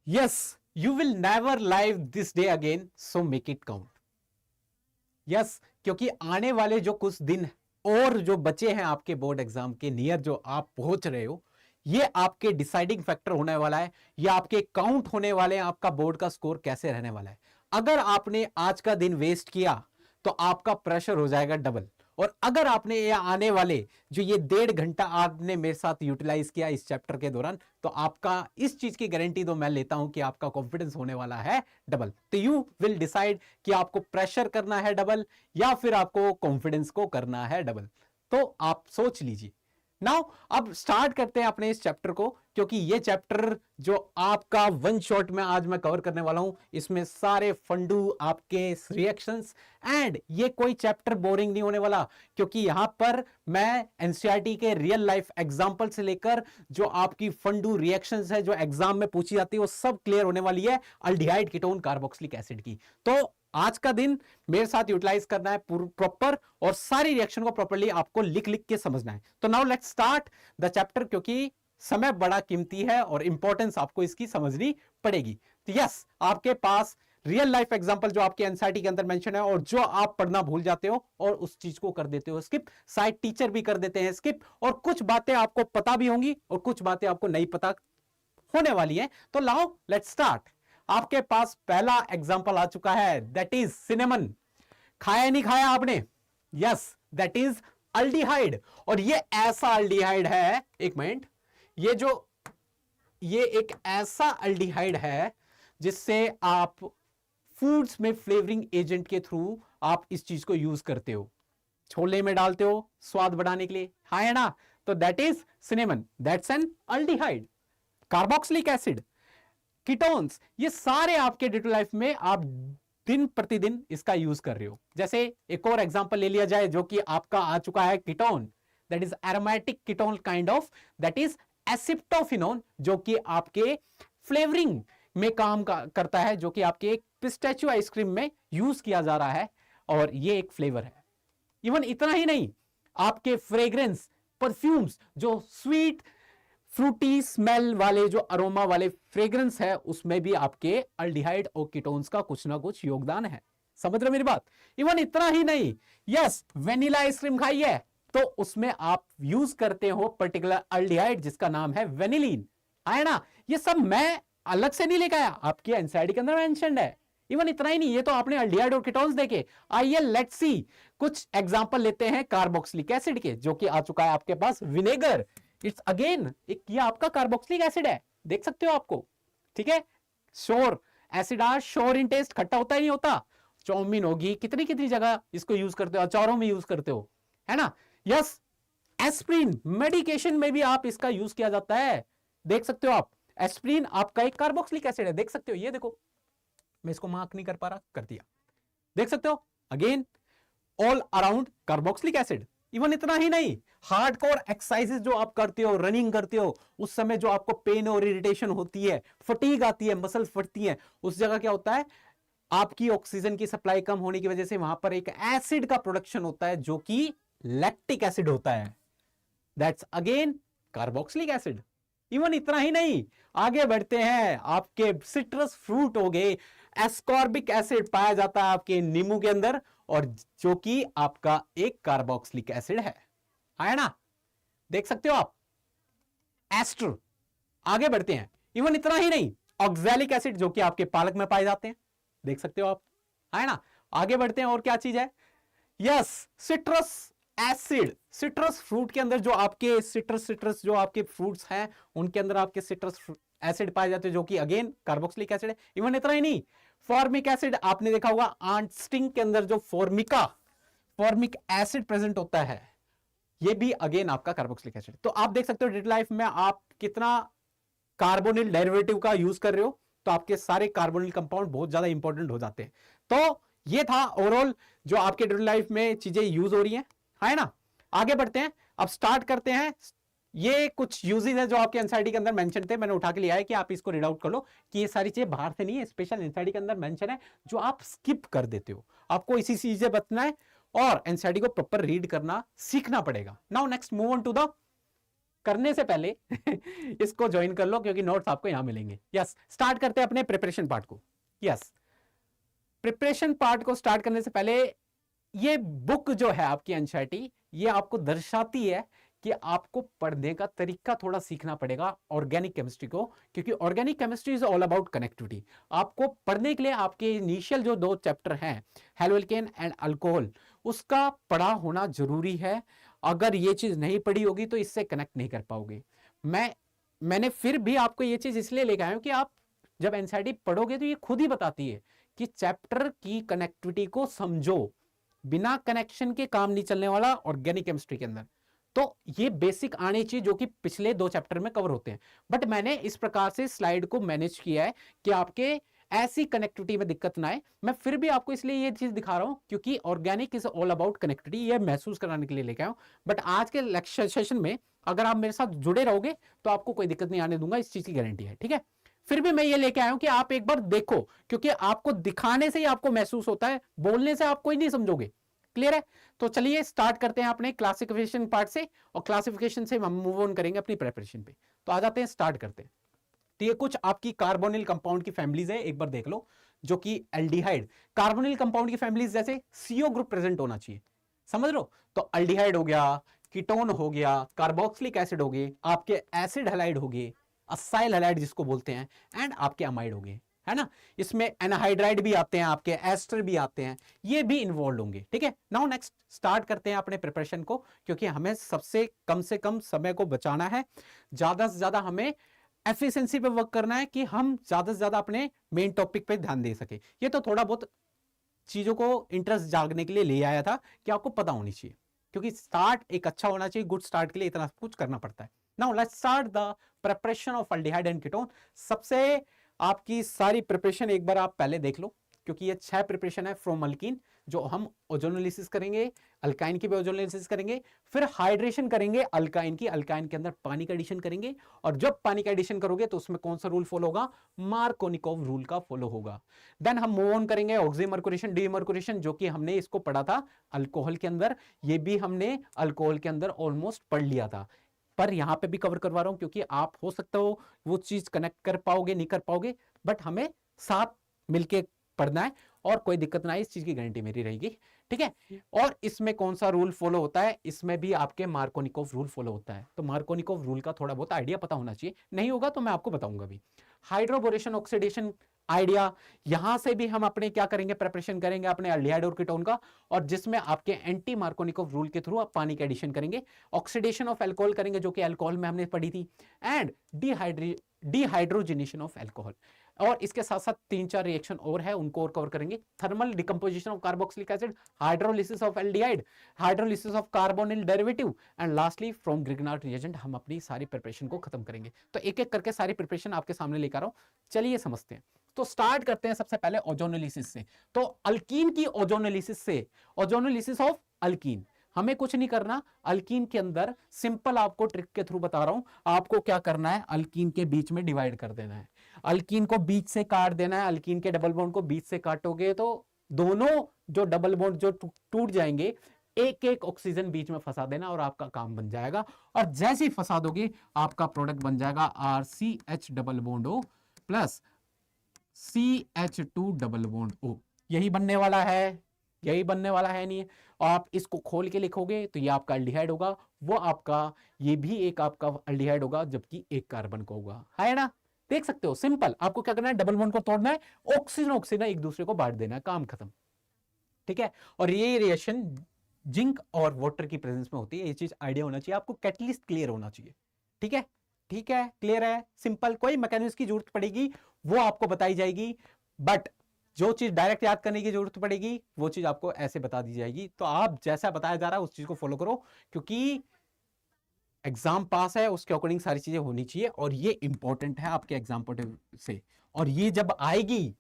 Yes, you will never live this day again, so make it count. Yes, क्योंकि आने वाले जो कुछ दिन और जो बचे हैं आपके बोर्ड एग्जाम के नियर जो आप पहुंच रहे हो, ये आपके डिसाइडिंग फैक्टर होने वाला है। ये आपके काउंट होने वाले हैं, आपका बोर्ड का स्कोर कैसे रहने वाला है। अगर आपने आज का दिन वेस्ट किया तो आपका प्रेशर हो जाएगा डबल। और अगर आपने ये आने वाले जो ये 1.5 घंटा आपने मेरे साथ यूटिलाइज किया इस चैप्टर के दौरान, तो आपका इस चीज की गारंटी तो मैं लेता हूं कि आपका कॉन्फिडेंस होने वाला है डबल। तो यू विल डिसाइड कि आपको प्रेशर करना है डबल या फिर आपको कॉन्फिडेंस को करना है डबल। तो आप सोच लीजिए। नाउ अब स्टार्ट करते हैं अपने इस चैप्टर को, क्योंकि ये चैप्टर जो आपका वन शॉट में आज मैं कवर करने वाला हूं, इसमें सारे फंडू आपके रिएक्शंस एंड ये कोई चैप्टर बोरिंग नहीं होने वाला, क्योंकि यहां पर मैं एनसीईआरटी के रियल लाइफ एग्जांपल से लेकर जो आपकी फंडू रिएक्शंस है जो एग्जाम में पूछी जाती है वो सब क्लियर होने वाली है अल्डिहाइड कीटोन कार्बोक्सिलिक एसिड की। तो आज का दिन मेरे साथ यूटिलाइज करना है प्रॉपर, और सारी रिएक्शन को प्रॉपर्ली आपको लिख लिख के समझना है। तो now let's start the chapter, क्योंकि समय बड़ा कीमती है और इंपॉर्टेंस आपको इसकी समझनी पड़ेगी। तो यस, आपके पास रियल लाइफ एग्जांपल जो आपके एनसीईआरटी के अंदर मेंशन है और जो आप पढ़ना भूल जाते हो और उस चीज को कर देते हो स्किप, शायद टीचर भी कर देते हैं स्किप, और कुछ बातें आपको पता भी होंगी और कुछ बातें आपको नहीं पता होने वाली है। तो लाओ लेट्स स्टार्ट। आपके पास पहला एग्जांपल आ चुका है, दैट इज सिनेमन। खाया नहीं खाया आपने? Yes, that is aldehyde. और ये ऐसा अल्डिहाइड है, एक मिनट, ये एक ऐसा अल्डिहाइड है जिससे आप फूड्स में फ्लेवरिंग एजेंट के थ्रू आप इस चीज को यूज करते हो, छोले में डालते हो स्वाद बढ़ाने के लिए, हाँ है ना? तो that is cinnamon, that's an aldehyde. Carboxylic acid, ketones, ये सारे आपके डे टू लाइफ में आप दिन प्रतिदिन इसका यूज कर रहे हो। जैसे एक और एग्जांपल ले लिया जाए जो कि आपका आ चुका है, ketone, that is aromatic ketone kind of, that is acetophenone, जो कि आपके फ्लेवरिंग में काम करता है, जो कि आपके एक पिस्ताचियो आइसक्रीम में यूज किया जा रहा है, और ये एक फ्लेवर है। इवन इतना ही नहीं, आपके फ्रेग्रेंस, परफ्यूम्स, जो स्वीट फ्रूटी स्मेल वाले जो अरोमा वाले फ्रेग्रेंस है, उसमें भी आपके अल्डिहाइड और कीटोन्स का कुछ ना कुछ योगदान है। समझ रहे मेरी बात? इवन इतना ही नहीं, यस, वेनिला आइसक्रीम खाई है तो उसमें आप यूज करते हो पर्टिकुलर अल्डिहाइड जिसका नाम है वेनिलीन, है ना? ये सब मैं अलग से नहीं लेकर आया, आपके एनसीईआरटी के अंदर मेंशन्ड है। इवन इतना ही नहीं, ये तो आपने अल्डिहाइड और कीटोन्स देखे। आइए लेट्स सी, कुछ एग्जांपल लेते हैं कार्बोक्सिलिक एसिड के, जो कि आ चुका है आपके पास विनेगर। इट्स अगेन एक, ये आपका कार्बोक्सिलिक एसिड है, देख सकते हो आपको, ठीक है? Sour acid are sour in taste, खट्टा होता ही नहीं होता। चाउमीन होगी, कितनी कितनी जगह इसको यूज करते हो, अचारों में यूज करते हो, है ना? यस, एस्प्रिन मेडिकेशन में भी आप इसका यूज किया जाता है, देख सकते हो आप। एस्प्रिन आपका एक कार्बोक्सिलिक एसिड है, देख सकते हो, ये देखो, मैं इसको मार्क नहीं कर पा रहा, कर दिया, देख सकते हो। Again all around carboxylic acid. Even इतना ही नहीं, हार्डकोर एक्सरसाइजेस जो आप करते हो, रनिंग करते हो, उस समय जो आपको पेन और इरिटेशन होती है, फटीग आती है, मसल फटती है, उस जगह क्या होता है, आपकी ऑक्सीजन की सप्लाई कम होने की वजह से वहां पर एक एसिड का प्रोडक्शन होता है जो कि लैक्टिक एसिड होता है, that's again carboxylic acid. Even इतना ही नहीं, आगे बढ़ते हैं, आपके सिट्रस फ्रूट हो गए, एस्कॉर्बिक एसिड पाया जाता है आपके नींबू के अंदर, और जो कि आपका एक कार्बोक्सिलिक एसिड है ना? देख सकते हो आप, एस्टर। आगे बढ़ते हैं, इवन इतना ही नहीं, ऑक्सैलिक एसिड जो कि आपके पालक में पाए जाते हैं, देख सकते हो आप, है ना? आगे बढ़ते हैं, और क्या चीज है, yes, citrus acid. Citrus fruit के अंदर जो आपके सिट्रस जो आपके फ्रूट्स हैं उनके अंदर आपके सिट्रस एसिड पाए जाते हैं, जो कि अगेन कार्बोक्सिलिक एसिड है। इवन इतना ही नहीं, फॉर्मिक एसिड, आपने देखा होगा आंट स्टिंग के अंदर जो फॉर्मिक एसिड प्रेजेंट होता है, ये भी अगेन आपका कार्बोक्सिलिक एसिड। तो आप देख सकते हो डेली लाइफ में आप कितना कार्बोनिल डेरिवेटिव का यूज कर रहे हो, तो आपके सारे कार्बोनिल कंपाउंड बहुत ज्यादा इंपॉर्टेंट हो जाते हैं। तो ये था ओवरऑल जो आपके डेली लाइफ में चीजें यूज हो रही हैं, है ना? आगे बढ़ते हैं, अब स्टार्ट करते हैं। ये कुछ यूजेस है जो आपके एनसीईआरटी के अंदर मेंशन थे, मैंने उठा के लिया है कि आप इसको रीड आउट कर लो, कि ये सारी चीजें बाहर से नहीं है, स्पेशल एनसीईआरटी के अंदर मेंशन है जो आप स्किप कर देते हो। आपको इसी चीजें बचना है और एनसीईआरटी को प्रॉपर रीड करना सीखना पड़ेगा। Now next move on to the करने से पहले इसको ज्वाइन कर लो क्योंकि नोट्स आपको यहां मिलेंगे। यस, स्टार्ट करते हैं अपने प्रिपरेशन पार्ट को। यस, प्रिपरेशन पार्ट को स्टार्ट करने से पहले ये बुक जो है आपकी एनसीईआरटी, ये आपको दर्शाती है कि आपको पढ़ने का तरीका थोड़ा सीखना पड़ेगा ऑर्गेनिक केमिस्ट्री को, क्योंकि organic chemistry is all about connectivity. आपको पढ़ने के लिए आपके इनिशियल जो 2 चैप्टर हैं, हेलोएल्केन एंड अल्कोहल, उसका पढ़ा होना जरूरी है। अगर ये चीज नहीं पढ़ी होगी तो इससे कनेक्ट नहीं कर पाओगे। मैंने फिर भी आपको ये चीज इसलिए लेकर आया हूं कि आप जब एनसीईआरटी पढ़ोगे तो ये खुद ही बताती है कि चैप्टर की कनेक्टिविटी को समझो। बिना कनेक्शन के काम नहीं चलने वाला ऑर्गेनिक केमिस्ट्री के अंदर। तो ये बेसिक आने चाहिए जो कि पिछले 2 चैप्टर में कवर होते हैं, बट मैंने इस प्रकार से स्लाइड को मैनेज किया है कि आपके ऐसी कनेक्टिविटी में दिक्कत ना आए। मैं फिर भी आपको इसलिए ये चीज दिखा रहा हूं क्योंकि organic is all about connectivity, ये महसूस कराने के लिए लेके आया हूं। बट आज के लेक्चर सेशन में अगर आप मेरे साथ जुड़े रहोगे तो आपको कोई दिक्कत नहीं आने दूंगा, इस चीज की गारंटी है। ठीक है, फिर भी मैं ये लेके आया हूं कि आप एक बार देखो, क्योंकि आपको दिखाने से ही आपको महसूस होता है, बोलने से आप कोई नहीं समझोगे। क्लियर है? तो चलिए स्टार्ट करते हैं अपने क्लासिफिकेशन पार्ट से, और क्लासिफिकेशन से हम मूव ऑन करेंगे अपनी प्रिपरेशन पे। तो आ जाते हैं, स्टार्ट करते हैं। तो ये कुछ आपकी कार्बोनिल कंपाउंड की फैमिलीज है, एक बार देख लो, जो कि एल्डिहाइड कार्बोनिल कंपाउंड की फैमिलीज जैसे CO ग्रुप प्रेजेंट होना चाहिए, समझ लो। तो एल्डिहाइड हो गया, कीटोन हो गया, कार्बोक्सिलिक एसिड हो गए, आपके एसिड हैलाइड हो गए, असाइल हैलाइड जिसको बोलते हैं, एंड आपके अमाइड हो गए, है ना। इसमें एनहाइड्राइड भी आते हैं, आपके एस्टर भी आते हैं, ये भी इन्वॉल्व होंगे। ठीक है, नाउ नेक्स्ट स्टार्ट करते हैं अपने प्रिपरेशन को, क्योंकि हमें सबसे कम से कम समय को बचाना है, ज्यादा से ज्यादा हमें एफिशिएंसी पे वर्क करना है कि हम ज्यादा से ज्यादा अपने मेन टॉपिक पे ध्यान दे सके। ये तो थोड़ा बहुत चीजों को इंटरेस्ट जागने के लिए ले आया था कि आपको पता होनी चाहिए, क्योंकि स्टार्ट एक अच्छा होना चाहिए। गुड स्टार्ट के लिए इतना कुछ करना पड़ता है। Now let's start the preparation of aldehyde and ketone. सबसे आपकी सारी प्रिपरेशन एक बार आप पहले देख लो, क्योंकि ये 6 प्रिपरेशन है फ्रॉम अल्कीन, जो हम ओजोनोलिसिस करेंगे, अल्काइन की भी ओजोनोलिसिस करेंगे, फिर हाइड्रेशन करेंगे अल्काइन की, अल्काइन के अंदर पानी का एडिशन करेंगे, और जब पानी का एडिशन करोगे तो उसमें कौन सा रूल फॉलो होगा, मार्कोनिकोव रूल का फॉलो होगा। देन हम मूव ऑन करेंगे ऑक्सीमर्कुरेशन, डीमर्कुरेशन, जो कि हमने इसको पढ़ा था अल्कोहल के अंदर, ये भी हमने अल्कोहल के अंदर ऑलमोस्ट पढ़ लिया था, पर यहां पे भी कवर करवा रहा हूं क्योंकि आप हो सकता हो वो चीज कनेक्ट कर पाओगे नहीं कर पाओगे, बट हमें साथ मिलके पढ़ना है और कोई दिक्कत ना है, इस चीज की गारंटी मेरी रहेगी। ठीक है, और इसमें कौन सा रूल फॉलो होता है, इसमें भी आपके मार्कोनिकोव रूल फॉलो होता है। तो मार्कोनिकोव रूल का थोड़ा बहुत आइडिया पता होना चाहिए, नहीं होगा तो मैं आपको बताऊंगा भी। हाइड्रोबोरेशन ऑक्सीडेशन आइडिया, यहां से भी हम अपने क्या करेंगे, प्रिपरेशन करेंगे अपने एल्डिहाइड और कीटोन का, और जिसमें आपके एंटी मार्कोनिकोव रूल के थ्रू आप पानी का एडिशन करेंगे, ऑक्सीडेशन ऑफ अल्कोहल करेंगे जो कि अल्कोहल में हमने पढ़ी थी, एंड डिहाइड्रोजिनेशन ऑफ अल्कोहल। और इसके साथ साथ 3-4 रिएक्शन और है, उनको और कवर करेंगे। Thermal decomposition of carboxylic acid, hydrolysis of aldehyde, hydrolysis of carbonyl derivative, and lastly from Grignard reagent हम अपनी सारी प्रिपरेशन को खत्म करेंगे। तो एक एक करके सारी प्रिपरेशन आपके सामने लेकर आ रहा हूं, चलिए समझते हैं। तो स्टार्ट करते हैं सबसे पहले ओजोनोलिसिस से। तो अल्कीन की ओजोनोलिसिस से, ओजोनोलिसिस ऑफ अल्कीन, हमें कुछ नहीं करना। अल्कीन के अंदर सिंपल आपको ट्रिक के थ्रू बता रहा हूं, आपको क्या करना है, अल्कीन के बीच में डिवाइड कर देना है, अल्कीन को बीच से काट देना है। अल्कीन के डबल बॉन्ड को बीच से काटोगे तो दोनों जो डबल बॉन्ड जो टूट जाएंगे, एक एक ऑक्सीजन बीच में फंसा देना और आपका काम बन जाएगा। और जैसे ही फंसा दोगे आपका प्रोडक्ट बन जाएगा RCH double bond O plus CH2 double bond O। यही बनने वाला है, यही बनने वाला है। नहीं, आप इसको खोल के लिखोगे तो ये आपका एल्डिहाइड होगा, वो आपका ये भी एक आपका एल्डिहाइड होगा, जबकि एक कार्बन का होगा, है ना। देख सकते हो, सिंपल। आपको क्या करना है, डबल बॉन्ड को तोड़ना है, ऑक्सीजन ऑक्सीजन एक दूसरे को बांट देना है, काम खत्म। ठीक है, और ये रिएक्शन जिंक और वाटर की प्रेजेंस में होती है, ये चीज आइडिया होना चाहिए आपको, कैटलिस्ट क्लियर होना चाहिए। ठीक है, ठीक है, क्लियर है, सिंपल। कोई मैकेनिज्म की जरूरत पड़ेगी वो आपको बताई जाएगी, बट जो चीज डायरेक्ट याद करने की जरूरत पड़ेगी वो चीज आपको ऐसे बता दी जाएगी। तो आप जैसा बताया जा रहा है उस चीज को फॉलो करो, क्योंकि एग्जाम पास है उसके अकॉर्डिंग सारी चीजें होनी चाहिए, और ये इंपॉर्टेंट है आपके एग्जाम पॉइंट से। और ये जब आएगी,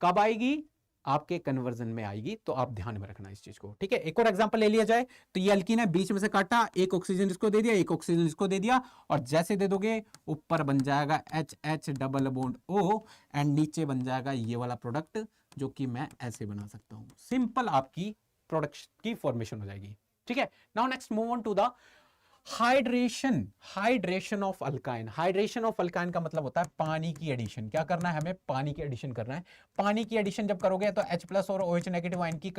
कब आएगी, आपके कन्वर्जन में आएगी, तो आप ध्यान में रखना इस चीज को। ठीक है, एक और एग्जांपल ले लिया जाए तो ये अल्कीन है, बीच में से काटा, एक ऑक्सीजन इसको दे दिया, एक ऑक्सीजन इसको दे दिया, और जैसे दे दोगे ऊपर बन जाएगा HH double bond O, and नीचे बन जाएगा ये वाला प्रोडक्ट, जो कि मैं ऐसे बना सकता हूं। सिंपल आपकी प्रोडक्ट की फॉर्मेशन हो जाएगी। ठीक है, now next move on to the hydration of alkyne. Hydration of alkyne का मतलब होता है पानी की एडिशन। क्या करना है हमें? पानी की एडिशन करना है। पानी की एडिशन जब करोगे तो H+ और OH नेगेटिव आयन की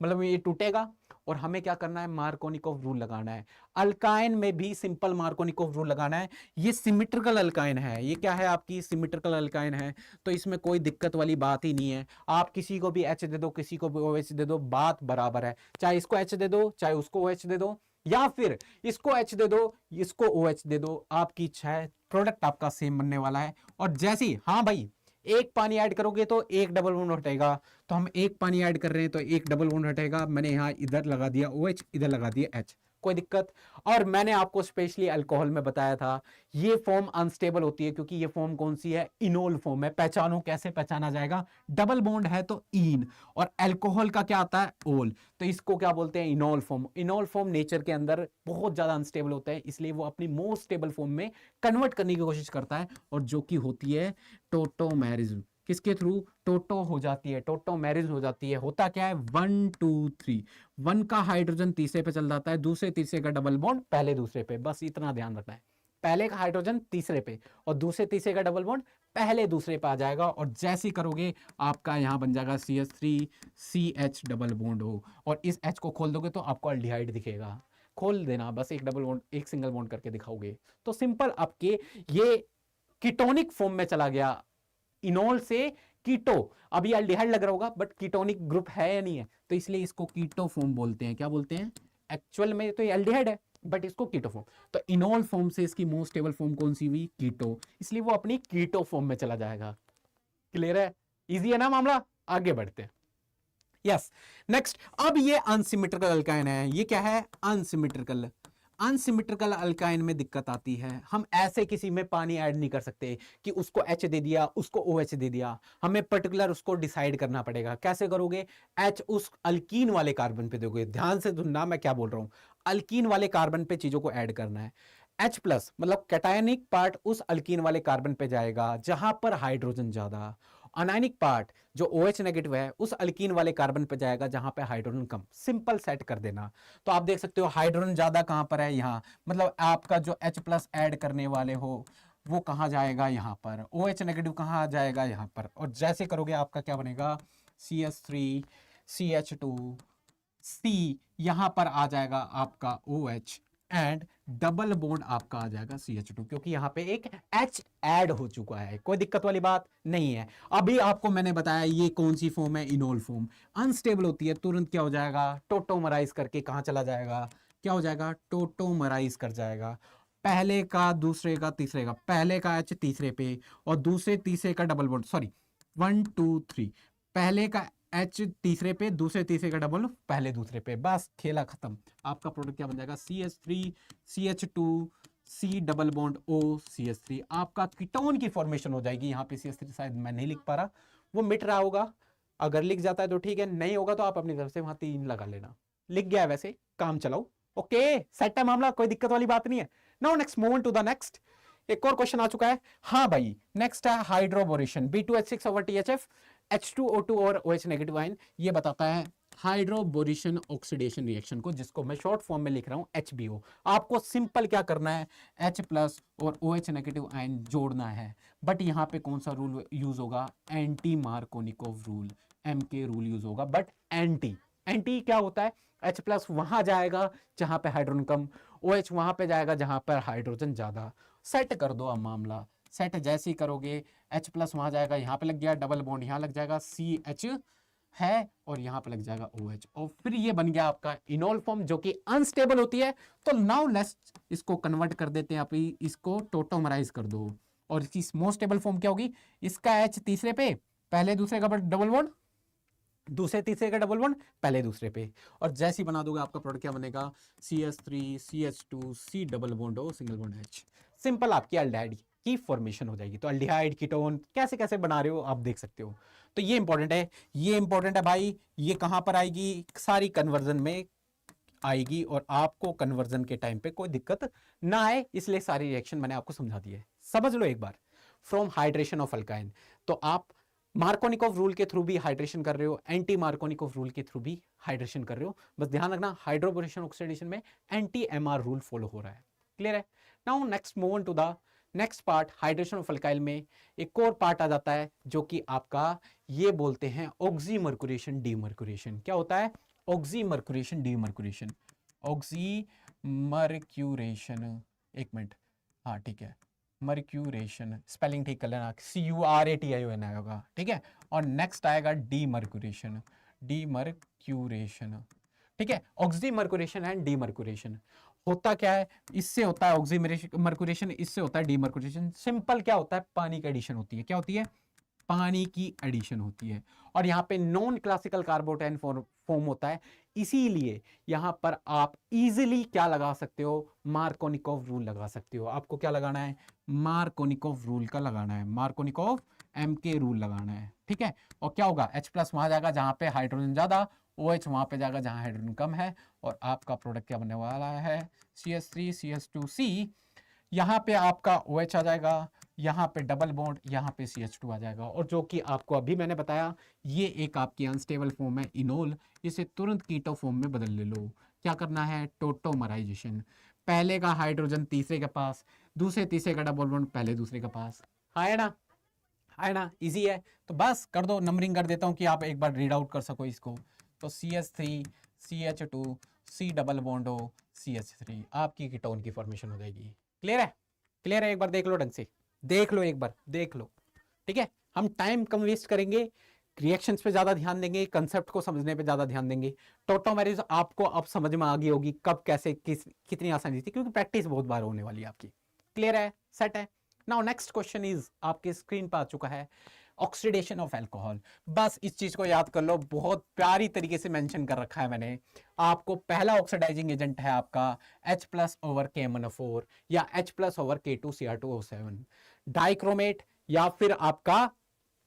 मतलब ये टूटेगा, और हमें क्या करना है? मार्कोनिकोव रूल लगाना है। अल्काइन में भी सिंपल मार्कोनिकोव रूल लगाना है। ये सिमेट्रिकल अल्काइन है, ये क्या है आपकी? सिमेट्रिकल अल्काइन है, तो इसमें कोई दिक्कत वाली बात ही नहीं है। आप किसी को भी H दे दो, किसी को भी OH दे दो, बात बराबर है। चाहे इसको H दे दो, चाहे उसको OH दे दो, या फिर इसको H दे दो, इसको OH दे दो, आपकी इच्छा है, प्रोडक्ट आपका सेम बनने वाला है। और जैसे ही, हाँ भाई, एक पानी ऐड करोगे तो एक डबल बॉन्ड हटेगा, तो हम एक पानी ऐड कर रहे हैं तो एक डबल बॉन्ड हटेगा। मैंने यहां इधर लगा दिया OH, इधर लगा दिया H, कोई दिक्कत। और मैंने आपको स्पेशली अल्कोहल में बताया था ये फॉर्म अनस्टेबल होती है, क्योंकि ये फॉर्म कौन सी है? इनोल फॉर्म है। पहचानो, कैसे पहचाना जाएगा? डबल बॉन्ड है तो इन, और अल्कोहल का क्या आता है? ओल, तो इसको क्या बोलते हैं? Enol form. Enol form nature के अंदर बहुत ज्यादा अनस्टेबल होता है, इसलिए वो अपनी मोस्ट स्टेबल फॉर्म में कन्वर्ट करने की कोशिश करता है, और जो कि होती है टोटोमेरिज्म। किसके थ्रू? टोटो हो जाती है, टोटोमेरिज्म हो जाती है। होता क्या है? 1 2 3, 1 का हाइड्रोजन तीसरे पे चल जाता है, दूसरे तीसरे का डबल बॉन्ड पहले दूसरे पे। बस इतना ध्यान रखना है, पहले का हाइड्रोजन तीसरे पे और दूसरे तीसरे का डबल बॉन्ड पहले दूसरे पे आ जाएगा। और जैसे ही करोगे आपका यहां बन जाएगा CH3 CH डबल बॉन्ड हो, और इस H को खोल दोगे तो आपको अल्डिहाइड दिखेगा। खोल देना, बस एक डबल बॉन्ड, एक सिंगल बॉन्ड करके दिखाओगे तो सिंपल आपके ये कीटोनिक फॉर्म में चला गया। इनोल से कीटो, अभी अल्डिहाइड लग रहा होगा, बट कीटोनिक ग्रुप है या नहीं है, तो इसलिए इसको कीटो फॉर्म बोलते हैं। क्या बोलते हैं? एक्चुअल में तो ये अल्डिहाइड है, बट इसको कीटो फॉर्म। तो इनोल फॉर्म से इसकी मोस्ट स्टेबल फॉर्म कौन सी हुई? कीटो, इसलिए वो अपनी कीटो फॉर्म में चला जाएगा। क्लियर है? इजी है ना मामला? आगे बढ़ते हैं। Yes, next. अब ये अनसिमेट्रिकल अल्काइन है। ये क्या है? अनसिमेट्रिकल। अनसिमेट्रिकल अल्काइन में दिक्कत आती है, हम ऐसे किसी में पानी ऐड नहीं कर सकते कि उसको H दे दिया, उसको OH दे दिया। हमें पर्टिकुलर उसको डिसाइड करना पड़ेगा। कैसे करोगे? H उस अल्कीन वाले कार्बन पे दोगे। ध्यान से सुनना मैं क्या बोल रहा हूं, अल्कीन वाले कार्बन पे चीजों को ऐड करना है। H+ मतलब कैटायनिक पार्ट उस अल्कीन वाले कार्बन पे जाएगा जहां पर हाइड्रोजन ज्यादा। अनायनिक पार्ट जो OH नेगेटिव है उस अल्कीन वाले कार्बन पे जाएगा जहां पे हाइड्रोजन कम। सिंपल सेट कर देना। तो आप देख सकते हो हाइड्रोजन ज्यादा कहां पर है? यहाँ, मतलब आपका जो H+ ऐड करने वाले हो वो कहां जाएगा? यहाँ पर। OH नेगेटिव कहां जाएगा? यहाँ पर। और जैसे करोगे आपका क्या बनेगा? CH3 CH2 C, यहां पर आ जाएगा आपका OH, एंड डबल बॉन्ड आपका आ जाएगा CH2, क्योंकि यहां पे एक H ऐड हो चुका है। कोई दिक्कत वाली बात नहीं है। अभी आपको मैंने बताया ये कौन सी फॉर्म है? Enol form. अनस्टेबल होती है, तुरंत क्या हो जाएगा? टोटोमराइज करके कहां चला जाएगा? क्या हो जाएगा? टोटोमराइज कर जाएगा। पहले का, दूसरे का, तीसरे का, पहले का H तीसरे पे और दूसरे तीसरे का डबल बॉन्ड, सॉरी 1 2 3, पहले का H तीसरे पे, दूसरे तीसरे का डबल पहले दूसरे पे, बस खेला खत्म। आपका प्रोडक्ट क्या बन जाएगा? CH3 CH2 C double bond O CH3। आपका कीटोन की फॉर्मेशन हो जाएगी। यहाँ पे CH3 शायद मैं नहीं लिख पा रहा, वो मिट रहा होगा। अगर लिख जाता है तो ठीक है, नहीं होगा तो आप अपनी तरफ से वहां 3 लगा लेना। लिख गया है वैसे, काम चलाओ। ओके, सेट है मामला, कोई दिक्कत वाली बात नहीं है। Now next, move on to the next. एक और क्वेश्चन आ चुका है। हाँ भाई, नेक्स्ट है hydroboration. B2H6 over THF, H2O2 और OH नेगेटिव आयन। ये बताता है हाइड्रोबोरेशन ऑक्सीडेशन रिएक्शन को, जिसको मैं शॉर्ट फॉर्म में लिख रहा हूं HBO। आपको सिंपल क्या करना है? H+ और OH नेगेटिव आयन जोड़ना है। बट यहां पे कौन सा रूल यूज होगा? Anti Markovnikov rule, MK rule use होगा। बट एंटी एंटी क्या होता है? H+ वहां जाएगा जहां पे हाइड्रोजन कम, OH वहां पे जाएगा जहां पर हाइड्रोजन ज्यादा। सेट कर दो अब मामला। सेट जैसे ही करोगे, H+ वहां जाएगा, यहाँ पे लग गया डबल बॉन्ड, यहाँ लग जाएगा CH है, और यहाँ पे लग जाएगा OH, और फिर ये बन गया आपका इनोल फॉर्म, जो कि अनस्टेबल होती है। तो नाउ लेट्स इसको कन्वर्ट कर देते हैं, आप इसको टोटोमराइज कर दो। और इसकी मोस्ट स्टेबल फॉर्म क्या होगी? इसका H तीसरे पे, पहले दूसरे का डबल बॉन्ड, दूसरे तीसरे का डबल बॉन्ड पहले दूसरे पे, और जैसे ही बना दोगे आपका प्रोडक्ट क्या बनेगा? CH3 CH2 C double bond O single bond H। Simple आपकी अल्डिहाइड की फॉर्मेशन हो जाएगी। तो अल्डिहाइड कीटोन कैसे कैसे बना रहे हो आप देख सकते हो। तो ये इंपॉर्टेंट है, ये इंपॉर्टेंट है भाई। ये कहां पर आएगी? सारी कन्वर्जन में आएगी, और आपको कन्वर्जन के टाइम पे कोई दिक्कत ना आए, इसलिए सारी रिएक्शन मैंने आपको समझा दी है। समझ लो एक बार। फ्रॉम हाइड्रेशन ऑफ अल्काइन, तो आप मार्कोनिकोव रूल के थ्रू भी हाइड्रेशन कर रहे हो, एंटी मार्कोनिकोव रूल के थ्रू भी हाइड्रेशन कर रहे हो। बस ध्यान रखना, हाइड्रोबोरेशन ऑक्सीडेशन में एंटी MR रूल फॉलो हो रहा है। क्लियर है? Now next move on to the next part. Hydration of alkyl में एक और पार्ट आ जाता है जो कि आपका ये बोलते हैं ऑक्सीमर्कुरेशन डीमर्कुरेशन। क्या होता है? ऑक्सीमर्कुरेशन डीमर्कुरेशन। ऑक्सीमर्क्यूरेशन, एक मिनट, हाँ ठीक है, मर्क्यूरेशन, स्पेलिंग ठीक कर लेना, CURATION आएगा, ठीक है। और नेक्स्ट आएगा डीमर्कुरेशन, डीमर्क्यूरेशन, ठीक है। ऑक्सीमर्कुरेशन एंड डीमर्कुरेशन होता क्या है? इससे होता है ऑक्सीमर्कुरेशन, इससे होता है डीमर्कुरेशन। सिंपल क्या होता है? पानी की एडिशन होती है। क्या होती है? पानी की एडिशन होती है। और यहाँ पे नॉन क्लासिकल कार्बोटाइन फॉर्म होता है, इसीलिए यहां पर आप इजीली क्या लगा सकते हो? मार्कोनिकोव रूल लगा सकते हो। आपको क्या लगाना है? मार्कोनिकोव रूल का लगाना है, मार्कोनिकोव MK रूल लगाना है, ठीक है। और क्या होगा? H+ वहां जाएगा जहां पे हाइड्रोजन ज्यादा, OH वहां पे जाएगा जहां हाइड्रोजन कम है, और आपका प्रोडक्ट क्या बनने वाला है? CH3 CH2C। यहाँ पे आपका OH आ जाएगा, यहाँ पे डबल बॉन्ड, यहाँ पे CH2 आ जाएगा। और जो कि आपको अभी मैंने बताया, ये एक आपकी अनस्टेबल फॉर्म है इनोल, इसे तुरंत कीटो फॉर्म में बदल ले लो। क्या करना है? टोटोमराइजेशन। पहले का हाइड्रोजन तीसरे के पास, दूसरे तीसरे का डबल बॉन्ड पहले दूसरे के पास। है ना? है ना? इजी है। तो बस कर दो, नंबरिंग कर देता हूँ कि आप एक बार रीड आउट कर सको इसको। तो CH3 CH2 C double bond हो CH3, आपकी कीटोन की फॉर्मेशन हो जाएगी। क्लियर है? क्लियर है? एक बार देख लो ढंग से, देख लो, एक बार देख लो, ठीक है। हम टाइम कम वेस्ट करेंगे, रिएक्शंस पे ज्यादा ध्यान देंगे, कंसेप्ट को समझने पे ज्यादा ध्यान देंगे। टोटोमेरिज आपको अब समझ में आ गई होगी कब कैसे कितनी आसानी थी, क्योंकि प्रैक्टिस बहुत बार होने वाली है आपकी। क्लियर है? सेट है? नाउ नेक्स्ट क्वेश्चन इज आपके स्क्रीन पर आ चुका है, ऑक्सीडेशन ऑफ अल्कोहल। बस इस चीज को याद कर लो, बहुत प्यारी तरीके से मेंशन कर रखा है मैंने आपको। पहला ऑक्सीडाइजिंग एजेंट है आपका H+/KMnO4 या H+/K2Cr2O7, डाइक्रोमेट या फिर आपका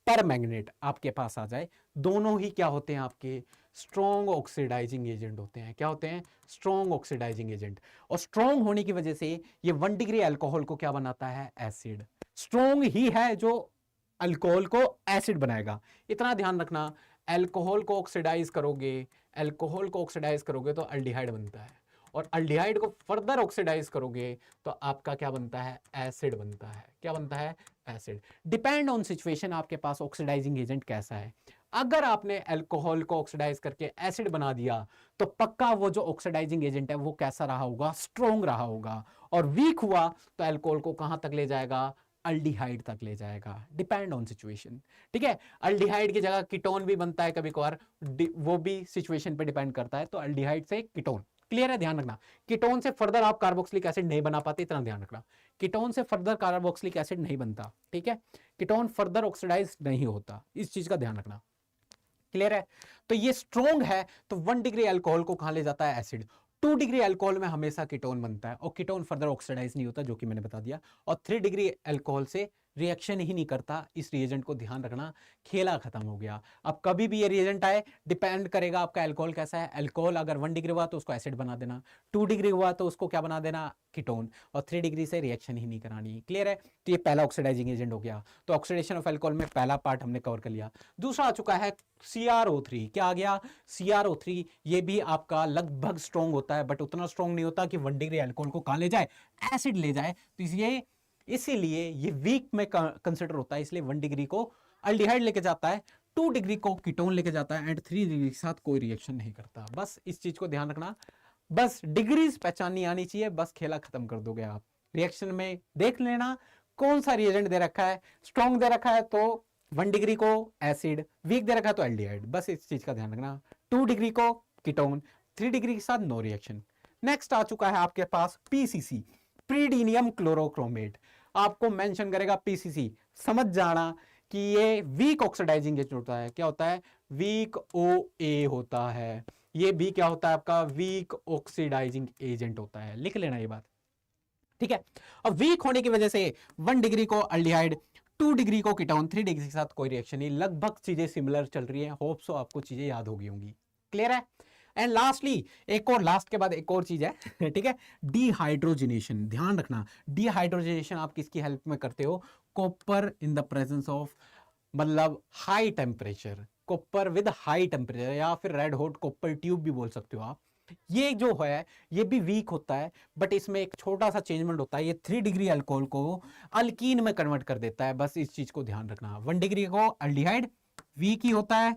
परमैंगनेट आपके पास आ जाए, दोनों ही क्या होते हैं? आपके स्ट्रॉन्ग ऑक्सीडाइजिंग एजेंट होते हैं। क्या होते हैं? Strong oxidizing agent. और स्ट्रॉन्ग होने की वजह से ये 1 डिग्री अल्कोहल को क्या बनाता है? एसिड। स्ट्रॉन्ग ही है जो अल्कोहल को एसिड बनाएगा। इतना ध्यान रखना, अल्कोहल को ऑक्सीडाइज करोगे, अल्कोहल को ऑक्सीडाइज करोगे तो अल्डिहाइड बनता है, और अल्डिहाइड को फर्दर ऑक्सीडाइज करोगे तो आपका क्या बनता है? एसिड बनता है। क्या बनता है? एसिड। डिपेंड ऑन सिचुएशन आपके पास ऑक्सीडाइजिंग एजेंट कैसा है। अगर आपने अल्कोहल को ऑक्सीडाइज करके एसिड बना दिया तो पक्का वो जो ऑक्सीडाइजिंग एजेंट है वो कैसा रहा होगा? स्ट्रॉन्ग रहा होगा। और वीक हुआ तो अल्कोहल को कहां तक ले जाएगा? अल्डिहाइड तक ले जाएगा। डिपेंड ऑन सिचुएशन, ठीक है। अल्डिहाइड की जगह कीटोन भी बनता है कभी कभार, वो भी सिचुएशन पे डिपेंड करता है। तो अल्डिहाइड से कीटोन। क्लियर है? ध्यान रखना, कीटोन से फर्दर आप कार्बोक्सिलिक एसिड नहीं बना पाते, इतना ध्यान रखना। कीटोन से फर्दर कार्बोक्सिलिक एसिड नहीं बनता, ठीक है। कीटोन फर्दर ऑक्सीडाइज नहीं होता, इस चीज का ध्यान रखना। क्लियर है? तो ये स्ट्रॉन्ग है, तो 1 डिग्री अल्कोहल को कहां ले जाता है? एसिड। 2 डिग्री अल्कोहल में हमेशा कीटोन बनता है, और कीटोन फर्दर ऑक्सीडाइज नहीं होता, जो कि मैंने बता दिया। और 3 डिग्री अल्कोहल से रिएक्शन ही नहीं करता, इस रिएजेंट को ध्यान रखना। खेला खत्म हो गया। अब कभी भी ये रिएजेंट आए, डिपेंड करेगा आपका अल्कोहल कैसा है। अल्कोहल अगर 1 डिग्री हुआ तो उसको एसिड बना देना, 2 डिग्री हुआ तो उसको क्या बना देना? कीटोन, और 3 डिग्री से रिएक्शन ही नहीं करानी। क्लियर है? तो ये पहला ऑक्सीडाइजिंग एजेंट हो गया। तो ऑक्सीडेशन ऑफ अल्कोहल में पहला पार्ट हमने कवर कर लिया। दूसरा आ चुका है CrO3। क्या आ गया? CrO3। ये भी आपका लगभग स्ट्रॉन्ग होता है, बट उतना स्ट्रॉन्ग नहीं होता कि 1 डिग्री अल्कोहल को कहां ले जाए? एसिड ले जाए। तो इसीलिए ये वीक में कंसिडर होता है, इसलिए 1 डिग्री को अल्डिहाइड लेके जाता है, 2 डिग्री को कीटोन लेके जाता है, एंड 3 डिग्री के साथ कोई रिएक्शन नहीं करता। बस इस चीज को ध्यान रखना। बस डिग्रीज पहचाननी आनी चाहिए, बस खेला खत्म कर दोगे आप। रिएक्शन में देख लेना कौन सा रिएजेंट दे रखा है। स्ट्रॉन्ग दे रखा है तो 1 डिग्री को एसिड, वीक दे रखा है तो एल्डिहाइड। बस इस चीज का ध्यान रखना। 2 डिग्री को कीटोन, 3 डिग्री के साथ नो रिएक्शन। नेक्स्ट आ चुका है आपके पास PCC, प्रीडीनियम क्लोरोक्रोमेट। आपको मेंशन करेगा PCC, समझ जाना कि ये वीक ऑक्सीडाइजिंग एजेंट होता है। क्या होता है? वीक OA होता है। ये भी क्या होता है आपका? वीक ऑक्सीडाइजिंग एजेंट होता है। लिख लेना ये बात, ठीक है। अब वीक होने की वजह से 1 डिग्री को अल्डिहाइड, 2 डिग्री को कीटोन, 3 डिग्री के साथ कोई रिएक्शन नहीं। लगभग चीजें सिमिलर चल रही है। होप सो आपको चीजें याद होगी होंगी। क्लियर है? एंड लास्टली एक और, लास्ट के बाद एक और चीज है ठीक है, डिहाइड्रोजनेशन। ध्यान रखना, डिहाइड्रोजनेशन आप किसकी हेल्प में करते हो? Copper in the presence of, मतलब high temperature, copper with high temperature, या फिर रेड हॉट कॉपर ट्यूब भी बोल सकते हो आप। ये जो है ये भी वीक होता है, बट इसमें एक छोटा सा चेंजमेंट होता है, ये 3 डिग्री अल्कोहल को अल्कीन में कन्वर्ट कर देता है। बस इस चीज को ध्यान रखना, 1 डिग्री को अल्डिहाइड वीक ही होता है,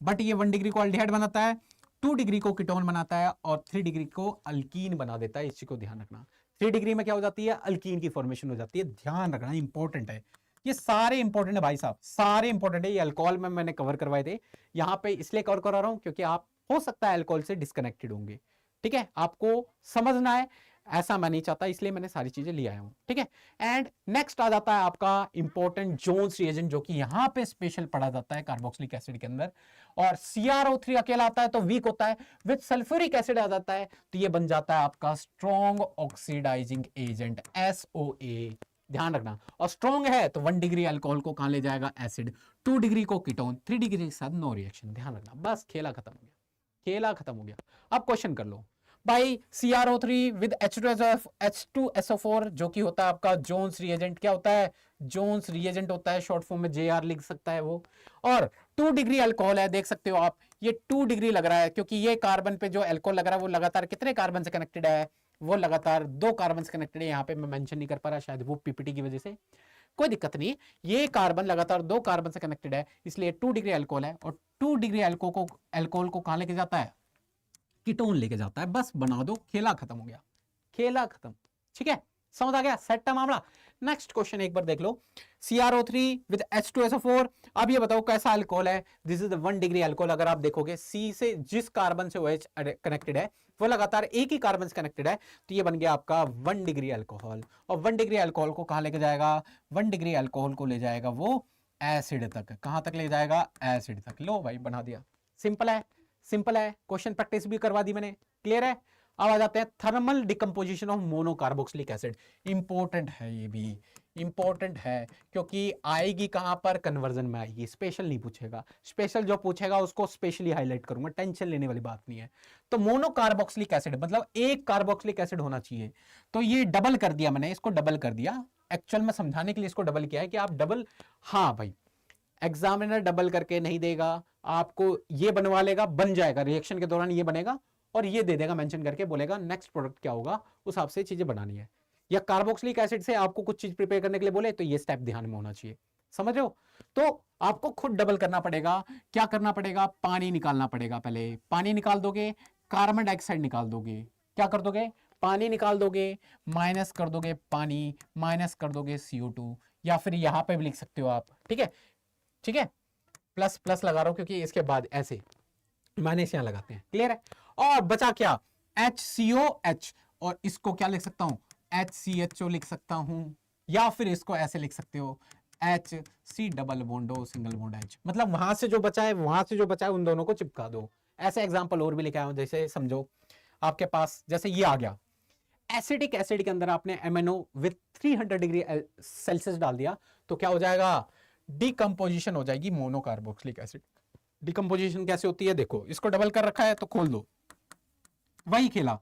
बट ये 1 डिग्री को अल्डिहाइड बनाता है, 2 डिग्री को कीटोन बनाता है और 3 डिग्री को अल्कीन बना देता है। इस चीज को ध्यान रखना, 3 डिग्री में क्या हो जाती है, अल्कीन की फॉर्मेशन हो जाती है। ध्यान रखना, इंपॉर्टेंट है, ये सारे इंपॉर्टेंट है भाई साहब, सारे इंपॉर्टेंट है। ये अल्कोहल में मैंने कवर करवाए थे, यहाँ पे इसलिए कवर करा रहा हूं क्योंकि आप हो सकता है अल्कोहल से डिस्कनेक्टेड होंगे, ठीक है, आपको समझना है, ऐसा मैं नहीं चाहता, इसलिए मैंने सारी चीजें ले आया हूं, ठीक है। एंड नेक्स्ट आ जाता है आपका इंपॉर्टेंट जोन्स रिएजेंट, जो कि यहां पे स्पेशल पढ़ा जाता है कार्बोक्सिलिक एसिड के अंदर। और CrO3 अकेला आता है तो वीक होता है, विद सल्फ्यूरिक एसिड आ जाता है तो ये बन जाता है आपका स्ट्रॉन्ग ऑक्सीडाइजिंग एजेंट, SOA। ध्यान रखना, और स्ट्रॉन्ग है तो 1 डिग्री अल्कोहल को कहां ले जाएगा, एसिड, 2 डिग्री को कीटोन, 3 डिग्री के साथ नो रिएक्शन। ध्यान रखना, बस खेला खत्म हो गया, खेला खत्म हो गया। अब क्वेश्चन कर लो भाई, CrO3 विद H2SO4 जो कि होता है आपका जोन्स रिएजेंट, क्या होता है, जोन्स रिएजेंट होता है, शॉर्ट फॉर्म में JR लिख सकता है वो। और 2 डिग्री अल्कोहल है, देख सकते हो आप, ये 2 डिग्री लग रहा है क्योंकि ये कार्बन पे जो अल्कोहल लग रहा है वो लगातार कितने कार्बन से कनेक्टेड है, वो लगातार 2 कार्बन से कनेक्टेड है। यहाँ पे मैं मेंशन नहीं कर पा रहा, शायद वो PPT की वजह से, कोई दिक्कत नहीं, ये कार्बन लगातार 2 कार्बन से कनेक्टेड है, इसलिए 2 डिग्री अल्कोहल है। और 2 डिग्री अल्कोहल को कहां लेके जाता है, कीटोन लेके जाता है। बस बना दो, खेला खत्म हो गया, खेला खत्म, ठीक है, समझ आ गया, सेट है मामला। नेक्स्ट क्वेश्चन एक बार देख लो, CrO3 विद H2SO4। अब ये बताओ कैसा अल्कोहल है, this is the 1 degree alcohol. अगर आप देखोगे C से जिस कार्बन से OH कनेक्टेड है वो लगातार एक ही कार्बन से कनेक्टेड है, तो ये बन गया आपका 1 डिग्री अल्कोहल। और 1 डिग्री अल्कोहल को कहां लेके जाएगा, 1 डिग्री अल्कोहल को ले जाएगा वो एसिड तक। कहां तक ले जाएगा, एसिड तक। लो भाई बना दिया, सिंपल है, सिंपल है, क्वेश्चन प्रैक्टिस भी करवा दी मैंने, क्लियर है। अब आ जाते हैं thermal decomposition of monocarboxylic acid. Important है, ये भी इंपॉर्टेंट है क्योंकि आएगी कहां पर, कन्वर्जन में आएगी, स्पेशल नहीं पूछेगा, स्पेशल जो पूछेगा उसको स्पेशली हाईलाइट करूंगा, टेंशन लेने वाली बात नहीं है। तो मोनोकार्बोक्सिलिक एसिड मतलब एक कार्बोक्सिलिक एसिड होना चाहिए, तो ये डबल कर दिया मैंने, इसको डबल कर दिया, एक्चुअल में समझाने के लिए इसको डबल किया है कि आप डबल, हाँ भाई एग्जामिनर डबल करके नहीं देगा आपको, ये बनवा लेगा, बन जाएगा रिएक्शन के दौरान, ये बनेगा और ये दे देगा मेंशन करके, बोलेगा नेक्स्ट प्रोडक्ट क्या होगा, उस हिसाब से चीजें बनानी है। या कार्बोक्सिलिक एसिड से आपको कुछ चीज प्रिपेयर करने के लिए बोले तो ये स्टेप ध्यान में होना चाहिए, समझ रहे हो। तो आपको खुद डबल करना पड़ेगा, क्या करना पड़ेगा, पानी निकालना पड़ेगा, पहले पानी निकाल दोगे, कार्बन डाइऑक्साइड निकाल दोगे, क्या कर दोगे, पानी निकाल दोगे, माइनस कर दोगे पानी, माइनस कर दोगे CO2, या फिर यहां पे भी लिख सकते हो आप, ठीक है, ठीक है, प्लस प्लस लगा रहा हूं क्योंकि इसके बाद ऐसे माइनस यहां लगाते हैं, क्लियर है। और बचा क्या, HCOH, और इसको क्या लिख सकता हूं, HCHO लिख सकता हूं, या फिर इसको ऐसे लिख सकते हो HC double bond O single bond H। मतलब वहां से जो बचा है, वहां से जो बचा है उन दोनों को चिपका दो। ऐसे एग्जांपल और भी लेके आया हूं, जैसे समझो आपके पास जैसे ये आ गया, एसिडिक एसिड के अंदर आपने MnO विथ 300 डिग्री सेल्सियस डाल दिया तो क्या हो जाएगा, डिकम्पोजिशन हो जाएगी मोनोकार्बोक्सिलिक एसिड। डिकम्पोजिशन कैसे होती है, देखो इसको डबल कर रखा है तो खोल दो, वही खेला,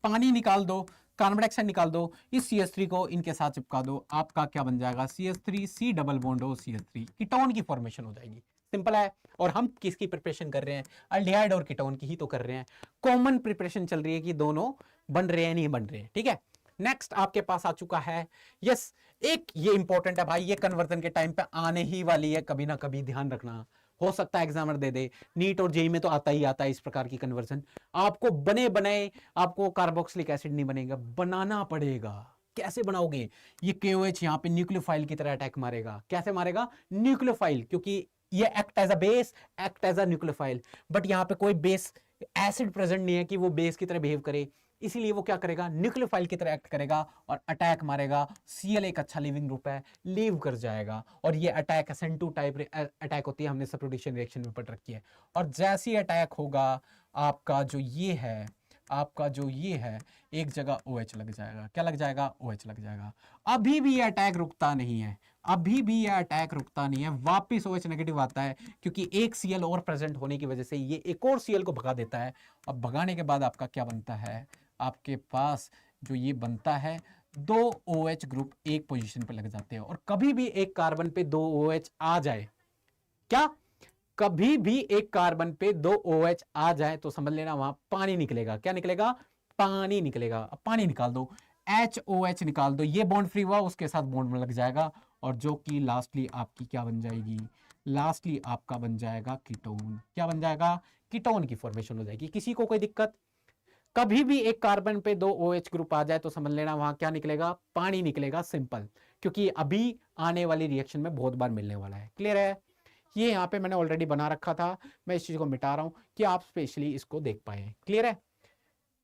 पानी निकाल दो, कार्बन डाइऑक्साइड निकाल दो, इस CH3 को इनके साथ चिपका दो, आपका क्या बन जाएगा, CH3 C double bond O CH3, ketone की फॉर्मेशन हो जाएगी। सिंपल है। और हम किसकी प्रिपरेशन कर रहे हैं, अल्डिहाइड और कीटोन की ही तो कर रहे हैं, कॉमन प्रिपरेशन चल रही है कि दोनों बन रहे हैं नहीं बन रहे हैं, ठीक है। नेक्स्ट आपके पास आ चुका है, यस एक ये इंपॉर्टेंट है भाई, ये कन्वर्जन के टाइम पे आने ही वाली है, कभी ना कभी ध्यान रखना, हो सकता है एग्जामिनर दे दे, नीट और जेई में तो आता ही आता है इस प्रकार की कन्वर्जन। आपको बने बनाए आपको कार्बोक्सिलिक एसिड नहीं बनेगा, बनाना पड़ेगा। कैसे बनाओगे, ये KOH यहाँ पे न्यूक्लियोफाइल की तरह अटैक मारेगा, कैसे मारेगा, न्यूक्लियोफाइल, क्योंकि ये act as a base, act as a nucleophile, but यहाँ पे कोई बेस एसिड प्रेजेंट नहीं है कि वो बेस की तरह बिहेव करे, इसीलिए वो क्या करेगा, न्यूक्लियोफाइल की तरह एक्ट करेगा और अटैक मारेगा। Cl एक अच्छा लिविंग ग्रुप है, लीव कर जाएगा, और ये अटैक SN2 टाइप अटैक होती है, हमने सब्स्टिट्यूशन रिएक्शन में पढ़ रखी है। और जैसे ही अटैक होगा आपका जो ये है, आपका जो ये है, एक जगह OH लग जाएगा, क्या लग जाएगा, OH लग जाएगा। अभी भी ये अटैक रुकता नहीं है, अभी भी ये अटैक रुकता नहीं है, वापस OH नेगेटिव आता है, क्योंकि एक Cl और प्रेजेंट होने की वजह से ये एक और Cl को भगा देता है। और भगाने के बाद आपका क्या बनता है, आपके पास जो ये बनता है, 2 OH ग्रुप एक पोजीशन पे लग जाते हैं। और कभी भी एक कार्बन पे 2 OH आ जाए, क्या कभी भी एक कार्बन पे 2 OH आ जाए तो समझ लेना वहां पानी निकलेगा। क्या निकलेगा? पानी निकलेगा। अब पानी निकाल दो, HOH निकाल दो, ये बॉन्ड फ्री हुआ, उसके साथ बॉन्ड में लग जाएगा, और जो कि लास्टली आपकी क्या बन जाएगी? लास्टली आपका बन जाएगा कीटोन। क्या बन जाएगा? कीटोन की फॉर्मेशन हो जाएगी। किसी को कोई दिक्कत? कभी भी एक कार्बन पे 2 OH ग्रुप आ जाए तो समझ लेना वहां क्या निकलेगा? पानी निकलेगा, सिंपल। क्योंकि अभी आने वाली रिएक्शन में बहुत बार मिलने वाला है। क्लियर है? ये यहाँ पे मैंने ऑलरेडी बना रखा था, मैं इस चीज को मिटा रहा हूं कि आप स्पेशली इसको देख पाए। क्लियर है?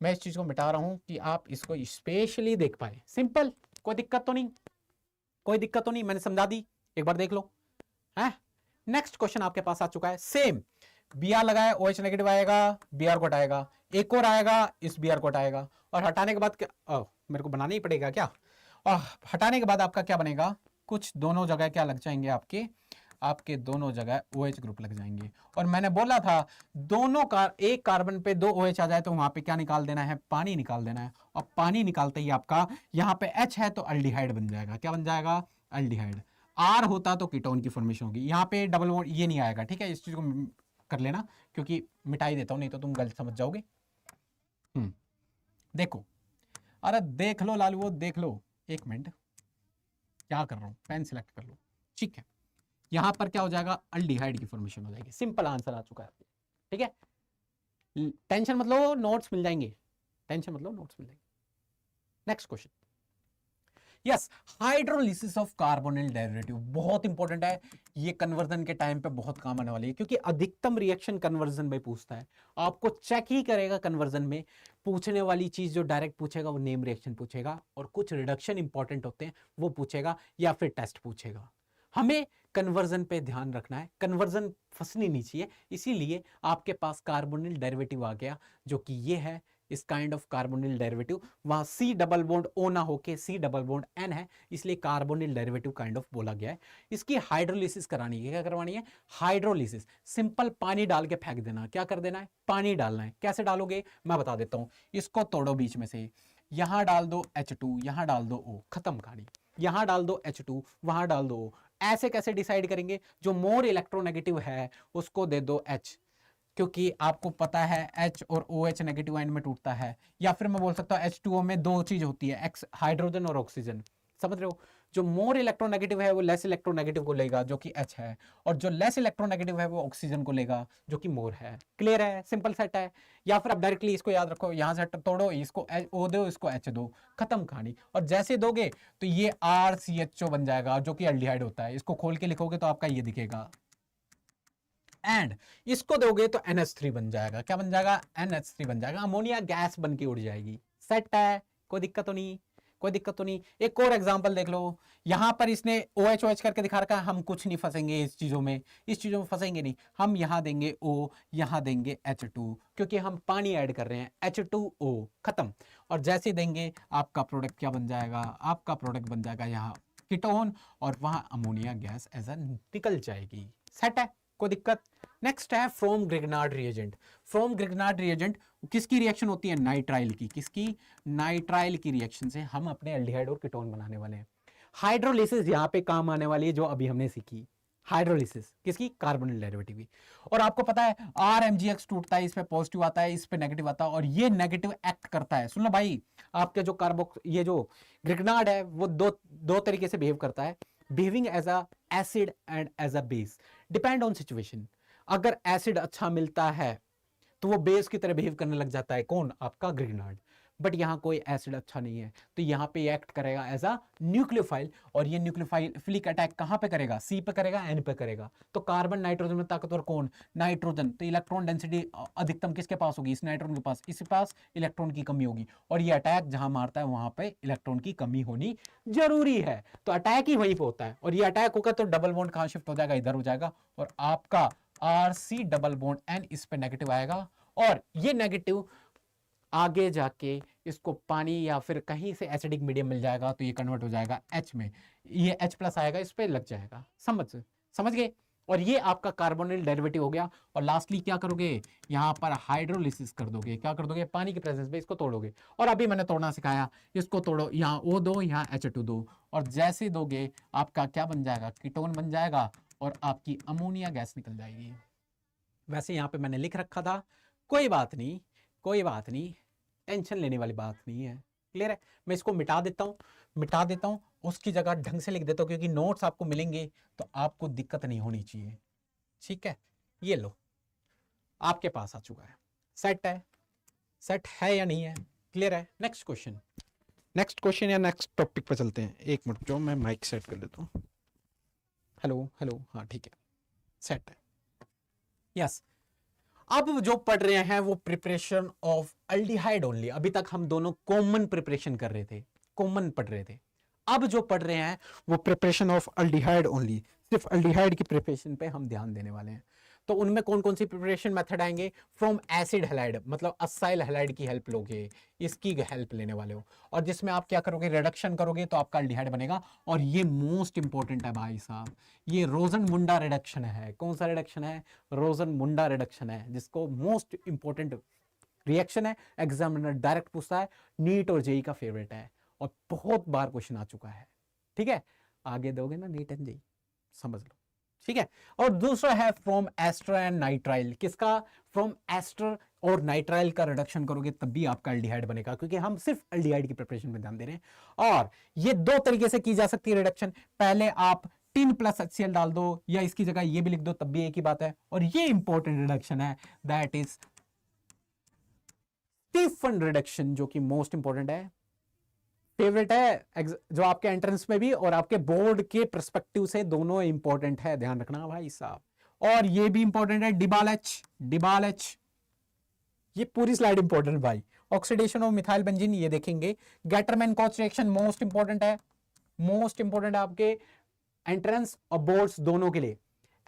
मैं इस चीज को मिटा रहा हूं कि आप इसको स्पेशली देख पाए। सिंपल, कोई दिक्कत तो नहीं? कोई दिक्कत तो नहीं? मैंने समझा दी, एक बार देख लो है। नेक्स्ट क्वेश्चन आपके पास आ चुका है, सेम Br लगाए, OH नेगेटिव आएगा, Br को हटाएगा, एक और आएगा, इस Br को हटाएगा, और हटाने के बाद मेरे को बनाना ही पड़ेगा क्या? और हटाने के बाद आपका क्या बनेगा? कुछ दोनों जगह क्या लग जाएंगे? आपके दोनों जगह OH ग्रुप लग जाएंगे। और मैंने बोला था एक कार्बन पे 2 OH आ जाए तो वहां पे क्या निकाल देना है? पानी निकाल देना है। और पानी निकालते ही आपका यहाँ पे H है तो अल्डिहाइड बन जाएगा। क्या बन जाएगा? अल्डिहाइड। R होता तो कीटोन की फॉर्मेशन होगी। यहाँ पे डबल बॉन्ड ये नहीं आएगा, ठीक है? इस चीज को कर लेना, क्योंकि मिटाई देता हूं, नहीं तो तुम गलत समझ जाओगे। देखो, अरे देख लो लालू, देख लो, एक मिनट, क्या कर रहा हूं? पेन सिलेक्ट कर लो, ठीक है? यहां पर क्या हो जाएगा? अल्डिहाइड की फॉर्मेशन हो जाएगी। सिंपल आंसर आ चुका है, ठीक है? टेंशन मत लो, नोट्स मिल जाएंगे। टेंशन मत लो, नोट्स मिल जाएंगे। Next question, yes, hydrolysis of carbonyl derivative बहुत इंपॉर्टेंट है। ये कन्वर्जन के टाइम पे बहुत काम आने वाली है, क्योंकि अधिकतम रिएक्शन कन्वर्जन में पूछता है। आपको चेक ही करेगा कन्वर्जन में। पूछने वाली चीज जो डायरेक्ट पूछेगा वो नेम रिएक्शन पूछेगा, और कुछ रिडक्शन इंपॉर्टेंट होते हैं वो पूछेगा, या फिर टेस्ट पूछेगा। हमें कन्वर्जन पे ध्यान रखना है, कन्वर्जन फंसनी नहीं चाहिए। इसीलिए आपके पास कार्बोनिल डेरिवेटिव आ गया, जो कि ये है इस काइंड ऑफ कार्बोनिल डेरिवेटिव। वहां C डबल बॉन्ड O ना होके C डबल बॉन्ड N है, इसलिए कार्बोनिल डेरिवेटिव काइंड ऑफ बोला गया है। इसकी हाइड्रोलिसिस करानी है। क्या करवानी है? हाइड्रोलिसिस। सिंपल पानी डाल के फेंक देना। क्या कर देना है? पानी डालना है। कैसे डालोगे? मैं बता देता हूं। इसको तोड़ो बीच में से, यहां डाल दो H2, यहां डाल दो O, खत्म कहानी। यहां डाल दो H2, वहां डाल दो O। ऐसे कैसे डिसाइड करेंगे? जो मोर इलेक्ट्रोनेगेटिव है उसको दे दो H, क्योंकि आपको पता है H और OH नेगेटिव आयन में टूटता है। या फिर मैं बोल सकता हूं H2O में दो चीज होती है, हाइड्रोजन और ऑक्सीजन। समझ रहे हो? जो मोर इलेक्ट्रोनेगेटिव है वो लेस इलेक्ट्रोनेगेटिव को लेगा, जो कि H है, और जो लेस इलेक्ट्रोनेगेटिव है वो ऑक्सीजन को लेगा, जो कि मोर है। क्लियर है? सिंपल सेट है। या फिर आप डायरेक्टली इसको याद रखो, यहां से तोड़ो, इसको O दो, इसको H दो, खत्म कहानी। और जैसे दोगे तो ये RCHO बन जाएगा, जो कि एल्डिहाइड होता है। इसको खोल के लिखोगे तो आपका ये दिखेगा, एंड इसको दोगे तो NH3 बन जाएगा। क्या बन जाएगा? NH3 बन जाएगा। अमोनिया गैस बन के उड़ जाएगी। सेट है? कोई दिक्कत तो नहीं? कोई दिक्कत तो नहीं? एक और एग्जांपल देख लो। यहां पर इसने OH करके दिखा रखा है। हम कुछ नहीं फंसेंगे इस चीजों में, इस चीजों में फंसेंगे नहीं। हम यहां देंगे O, यहां देंगे H2, क्योंकि हम पानी ऐड कर रहे हैं। H2O, खत्म। और जैसे देंगे आपका प्रोडक्ट क्या बन जाएगा? आपका प्रोडक्ट बन जाएगा यहाँ कीटोन, और वहां अमोनिया गैस एज अ निकल जाएगी। सेट है? कोई दिक्कत? नेक्स्ट है from Grignard reagent. From Grignard reagent किसकी रिएक्शन होती है? नाइट्राइल की। किसकी? नाइट्राइल की रिएक्शन से हम अपने एल्डिहाइड और कीटोन बनाने वाले हैं। हाइड्रोलिसिस यहां पे काम आने वाली है, जो अभी हमने सीखी। हाइड्रोलिसिस किसकी? कार्बोनिल डेरिवेटिव की। और आपको पता है RMgx टूटता है, इस पे पॉजिटिव आता है, इस पे नेगेटिव आता है, और ये नेगेटिव एक्ट करता है। सुन लो भाई, आपके जो ये जो ग्रिग्नार्ड है वो दो तरीके से बिहेव करता है। Behaving as a acid and as a base, depend on situation. अगर एसिड अच्छा मिलता है तो वो बेस की तरह बिहेव करने लग जाता है। कौन? आपका ग्रिग्नार्ड। बट यहां कोई एसिड अच्छा नहीं है, तो यहां पे एक्ट करेगा एज अ न्यूक्लियोफाइल। और ये न्यूक्लियोफिलिक अटैक कहां पे करेगा? C पे करेगा, N पे करेगा। तो कार्बन नाइट्रोजन में ताकतवर कौन? नाइट्रोजन। तो इलेक्ट्रॉन डेंसिटी अधिकतम किसके पास होगी? इस नाइट्रोजन के पास। इसके पास इलेक्ट्रॉन की कमी होगी, और ये अटैक जहां मारता है वहां पे इलेक्ट्रॉन की कमी होनी जरूरी है। तो अटैक ही वहीं पे होता है, और ये अटैक होगा तो डबल बॉन्ड कहां शिफ्ट हो जाएगा? इधर हो जाएगा, और आपका RC डबल बॉन्ड N इस पे नेगेटिव आएगा, और ये नेगेटिव आगे जाके इसको पानी या फिर कहीं से एसिडिक मीडियम मिल जाएगा तो ये कन्वर्ट हो जाएगा H में। ये H+ आएगा, इस पे लग जाएगा। समझ गए? और ये आपका कार्बोनिल डेरिवेटिव हो गया। और लास्टली क्या करोगे? यहां पर हाइड्रोलिसिस कर दोगे। क्या कर दोगे? पानी की प्रेजेंस में इसको तोड़ोगे। और अभी मैंने तोड़ना सिखाया, इसको तोड़ो, यहाँ O दो, यहाँ H2 दो, और जैसे दोगे आपका क्या बन जाएगा? कीटोन बन जाएगा, और आपकी अमोनिया गैस निकल जाएगी। वैसे यहाँ पे मैंने लिख रखा था, कोई बात नहीं, कोई बात नहीं, टेंशन लेने वाली बात नहीं है। क्लियर है? मैं इसको मिटा देता हूँ, उसकी जगह ढंग से लिख देता हूँ, क्योंकि नोट्स आपको मिलेंगे तो आपको दिक्कत नहीं होनी चाहिए। ठीक है, ये लो, आपके पास आ चुका है। सेट है या नहीं है? क्लियर है? नेक्स्ट क्वेश्चन या नेक्स्ट टॉपिक पे चलते हैं। एक मिनट जो मैं माइक सेट कर लेता हूँ। हेलो, हाँ ठीक है, सेट है। यस, अब जो पढ़ रहे हैं वो प्रिपरेशन ऑफ अल्डिहाइड ओनली। अभी तक हम दोनों कॉमन प्रिपरेशन कर रहे थे, कॉमन पढ़ रहे थे। अब जो पढ़ रहे हैं वो प्रिपरेशन ऑफ अल्डिहाइड ओनली, सिर्फ अल्डिहाइड की प्रिपरेशन पे हम ध्यान देने वाले हैं। तो उनमें कौन कौन सी प्रिपरेशन मेथड आएंगे? फ्रॉम एसिड हैलाइड, मतलब असाइल हैलाइड की हेल्प लोगे, इसकी हेल्प लेने वाले हो, और जिसमें आप क्या करोगे, रिडक्शन करोगे तो आपका अल्डिहाइड बनेगा। और ये मोस्ट इंपॉर्टेंट है भाई साहब, ये रोजन-मुंडा रिडक्शन है। कौन सा रिडक्शन है? रोजन-मुंडा रिडक्शन है, जिसको मोस्ट इंपॉर्टेंट रिएक्शन है, एग्जामिनर डायरेक्ट पूछता है, नीट और जेई का फेवरेट है, और बहुत बार क्वेश्चन आ चुका है। ठीक है, आगे दोगे ना नीट एंड जेई, समझ लो। ठीक है, और दूसरा है फ्रॉम एस्टर एंड नाइट्राइल। किसका? फ्रॉम एस्टर और नाइट्राइल का रिडक्शन करोगे तब भी आपका अल्डिहाइड बनेगा, क्योंकि हम सिर्फ अल्डिहाइड की प्रिपरेशन में ध्यान दे रहे हैं। और ये दो तरीके से की जा सकती है रिडक्शन। पहले आप टिन प्लस HCl डाल दो, या इसकी जगह ये भी लिख दो, तब भी एक ही बात है। और ये इंपॉर्टेंट रिडक्शन है, दैट इज स्टीफन रिडक्शन, जो कि मोस्ट इंपॉर्टेंट है, फेवरेट है, जो आपके एंट्रेंस में भी और आपके बोर्ड के पर्सपेक्टिव से दोनों इंपॉर्टेंट है, ध्यान रखना भाई साहब। और ये भी इंपॉर्टेंट है, डिबाल एच, ये पूरी स्लाइड इंपॉर्टेंट भाई। ऑक्सीडेशन ऑफ मिथाइल बेंजीन, ये देखेंगे। Gattermann Koch reaction most important है, मोस्ट इंपॉर्टेंट है आपके एंट्रेंस और बोर्ड्स दोनों के लिए।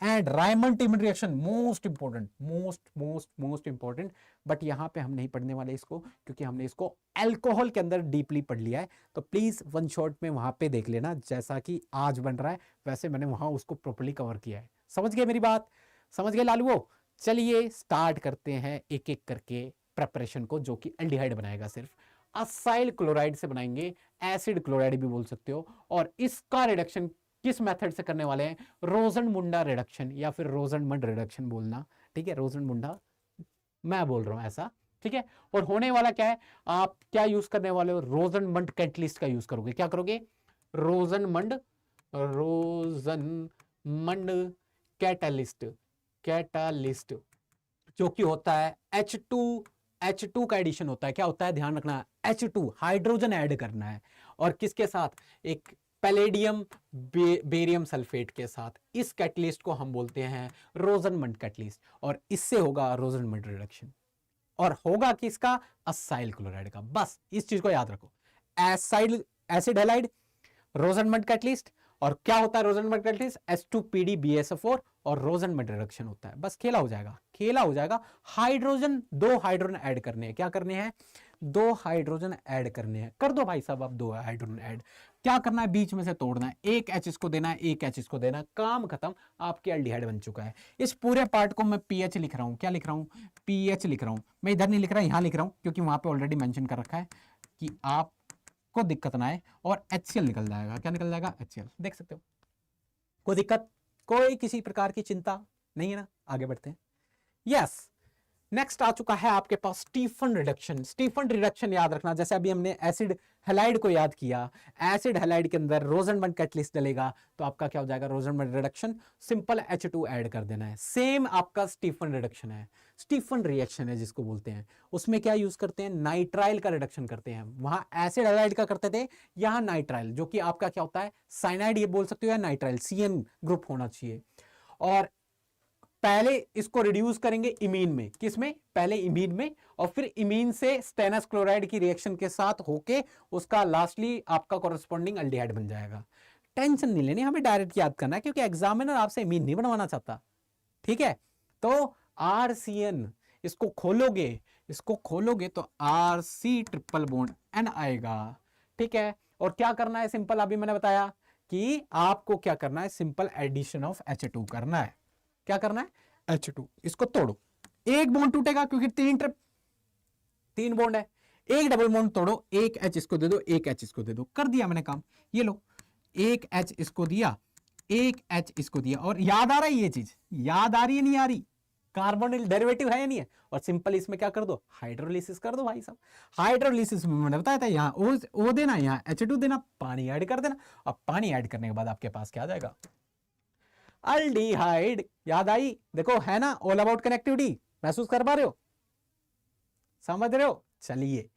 And Reimer Tiemann reaction most important, most important. But यहां पे हम नहीं पढ़ने वाले इसको, क्योंकि हमने इसको अल्कोहल के अंदर डीपली पढ़ लिया है। तो प्लीज वन शॉट में वहां पे देख लेना, जैसा कि आज बन रहा है वैसे मैंने वहां उसको प्रॉपर्ली कवर किया है। समझ गए मेरी बात? समझ गए लालुओ? चलिए स्टार्ट करते हैं एक एक करके प्रेपरेशन को, जो कि अल्डिहाइड बनाएगा। सिर्फ असाइल क्लोराइड से बनाएंगे, एसिड क्लोराइड भी बोल सकते हो। और इसका रिडक्शन किस मेथड से करने वाले हैं? रोजन-मुंडा रिडक्शन, या फिर रोजन-मंड रिडक्शन बोलना। ठीक है, रोजन-मुंडा मैं बोल रहा हूं ऐसा। ठीक है, और होने वाला क्या है, आप क्या यूज करने वाले हो? रोजन-मंड कैटलिस्ट का यूज करोगे। क्या करोगे? रोजन-मंड कैटालिस्ट, जो कि होता है H2 का एडिशन होता है। क्या होता है? ध्यान रखना, H2 हाइड्रोजन ऐड करना है, और किसके साथ? एक पैलेडियम बेरियम सल्फेट के साथ। इस कैटलिस्ट को हम बोलते हैं रोजन-मंड कैटलिस्ट, और इससे होगा रोजन-मंड रिडक्शन। और होगा किसका? असाइल क्लोराइड का। बस इस चीज को याद रखो, एसिड हैलाइड, रोजन-मंड कैटलिस्ट। और क्या होता है रोजन-मंड कैटलिस्ट? H2PdBSO4, और रोजन-मंड रिडक्शन होता है। बस खेला हो जाएगा। दो हाइड्रोजन ऐड करने हैं। क्या करने हैं? 2 हाइड्रोजन ऐड करने हैं। कर दो भाई साहब आप 2 हाइड्रोजन ऐड। क्या करना है? बीच में से तोड़ना है, एक H इसको देना है, एक H इसको देना है, काम खत्म, आपके अल्डिहाइड बन चुका है। इस पूरे पार्ट को मैं PH लिख रहा हूं। क्या लिख रहा हूं? PH लिख रहा हूं। मैं इधर नहीं लिख रहा, यहां लिख रहा हूं, क्योंकि वहां पे ऑलरेडी मेंशन कर रखा है कि आपको दिक्कत ना आए। और HCl निकल जाएगा। क्या निकल जाएगा? HCl। देख सकते हो, कोई दिक्कत, कोई किसी प्रकार की चिंता नहीं है ना? आगे बढ़ते हैं। यस, नेक्स्ट आ चुका है आपके पास स्टीफन रिडक्शन याद रखना, जैसे अभी हमने एसिड हैलाइड को याद किया। एसिड हैलाइड के अंदर रोजन-मंड कैटलिस्ट डलेगा, तो आपका क्या हो जाएगा? रोजन-मंड रिडक्शन। सिंपल H2 ऐड कर देना है। सेम आपका स्टीफन रिडक्शन है, स्टीफन रिएक्शन है जिसको बोलते हैं। उसमें क्या यूज करते हैं? नाइट्राइल का रिडक्शन करते हैं। वहां एसिड हैलाइड का करते थे, यहां नाइट्राइल, जो कि आपका क्या होता है? साइनाइड ये बोल सकते हो, या नाइट्राइल, CN ग्रुप होना चाहिए। और पहले इसको रिड्यूस करेंगे इमीन में। किसमें? पहले इमीन में, और फिर इमीन से स्टेनस क्लोराइड की रिएक्शन के साथ होके उसका लास्टली आपका कॉरेस्पॉन्डिंग अल्डिहाइड बन जाएगा। टेंशन नहीं लेनी, हमें डायरेक्ट याद करना है, क्योंकि एग्जामिनर आपसे इमीन नहीं बनवाना चाहता। ठीक है, तो RCN इसको खोलोगे तो RC ट्रिपल बॉन्ड N आएगा। ठीक है, और क्या करना है? सिंपल, अभी मैंने बताया कि आपको क्या करना है, सिंपल एडिशन ऑफ H2 करना है। क्या करना है? H2, इसको तोड़ो, एक बॉन्ड टूटेगा क्योंकि तीन बॉन्ड है। एक डबल बॉन्ड तोड़ो, एक H इसको दे दो, एक H इसको दे दो, कर दिया मैंने काम। ये लो, एक H इसको दिया, एक H इसको दिया। और याद आ रहा है ये चीज? याद आ रही है नहीं आ रही? कार्बोनिल डेरिवेटिव है या नहीं है, और सिंपल इसमें क्या कर दो, हाइड्रोलिसिस कर दो भाई साहब। हाइड्रोलिसिस में मैंने बताया था यहाँ ओ देना, यहाँ H2 देना, पानी ऐड कर देना, और पानी ऐड करने के बाद आपके पास क्या आ जाएगा, अल्डिहाइड। याद आई, देखो है ना, ऑल अबाउट कनेक्टिविटी, महसूस कर पा रहे हो, समझ रहे हो। चलिए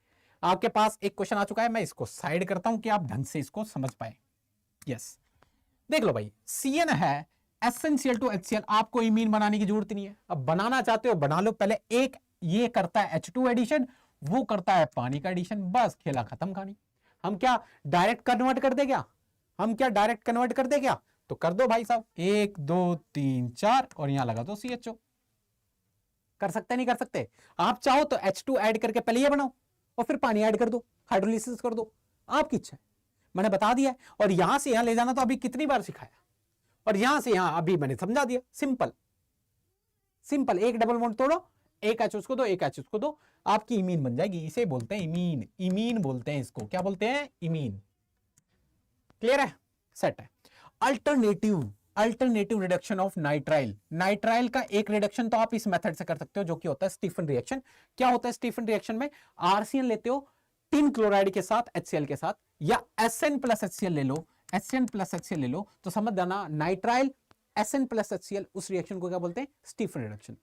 आपके पास एक क्वेश्चन आ चुका है, मैं इसको साइड करता हूं कि आप ढंग से इसको समझ पाए। यस, देख लो भाई, CN है एसेंशियल टू HCl, आपको इमीन बनाने की जरूरत नहीं है। अब बनाना चाहते हो बना लो, पहले एक ये करता है H2 एडिशन, वो करता है पानी का एडिशन, बस खेला खत्म कहानी। हम क्या डायरेक्ट कन्वर्ट कर दे क्या, हम क्या डायरेक्ट कन्वर्ट कर दे क्या, तो कर दो भाई साहब, 1 2 3 4 और यहां लगा दो CHO। कर सकते नहीं कर सकते, आप चाहो तो H2 ऐड करके पहले ये बनाओ और फिर पानी ऐड कर दो, हाइड्रोलिसिस कर दो, आपकी इच्छा है, मैंने बता दिया है। और यहां से यहां ले जाना तो अभी कितनी बार सिखाया, और यहां से यहां अभी मैंने समझा दिया, सिंपल सिंपल। एक डबल बॉन्ड तोड़ो, एक H उसको दो, एक H उसको दो, आपकी इमीन बन जाएगी। इसे बोलते हैं इमीन, इमीन बोलते हैं इसको, क्या बोलते हैं, इमीन। क्लियर है, सेट है। Alternative, alternative reduction of nitrile, nitrile का एक रिडक्शन तो आप इस मेथड से कर सकते हो, जो कि होता है स्टीफन रिएक्शन। क्या होता है स्टीफन रिएक्शन में, आरसीएन लेते हो टिन क्लोराइड के साथ HCl के साथ, या SN प्लस HCl ले लो, SN प्लस HCl ले लो, तो समझ जाना नाइट्राइल SN प्लस HCl, उस रिएक्शन को क्या बोलते हैं, स्टीफन रिडक्शन।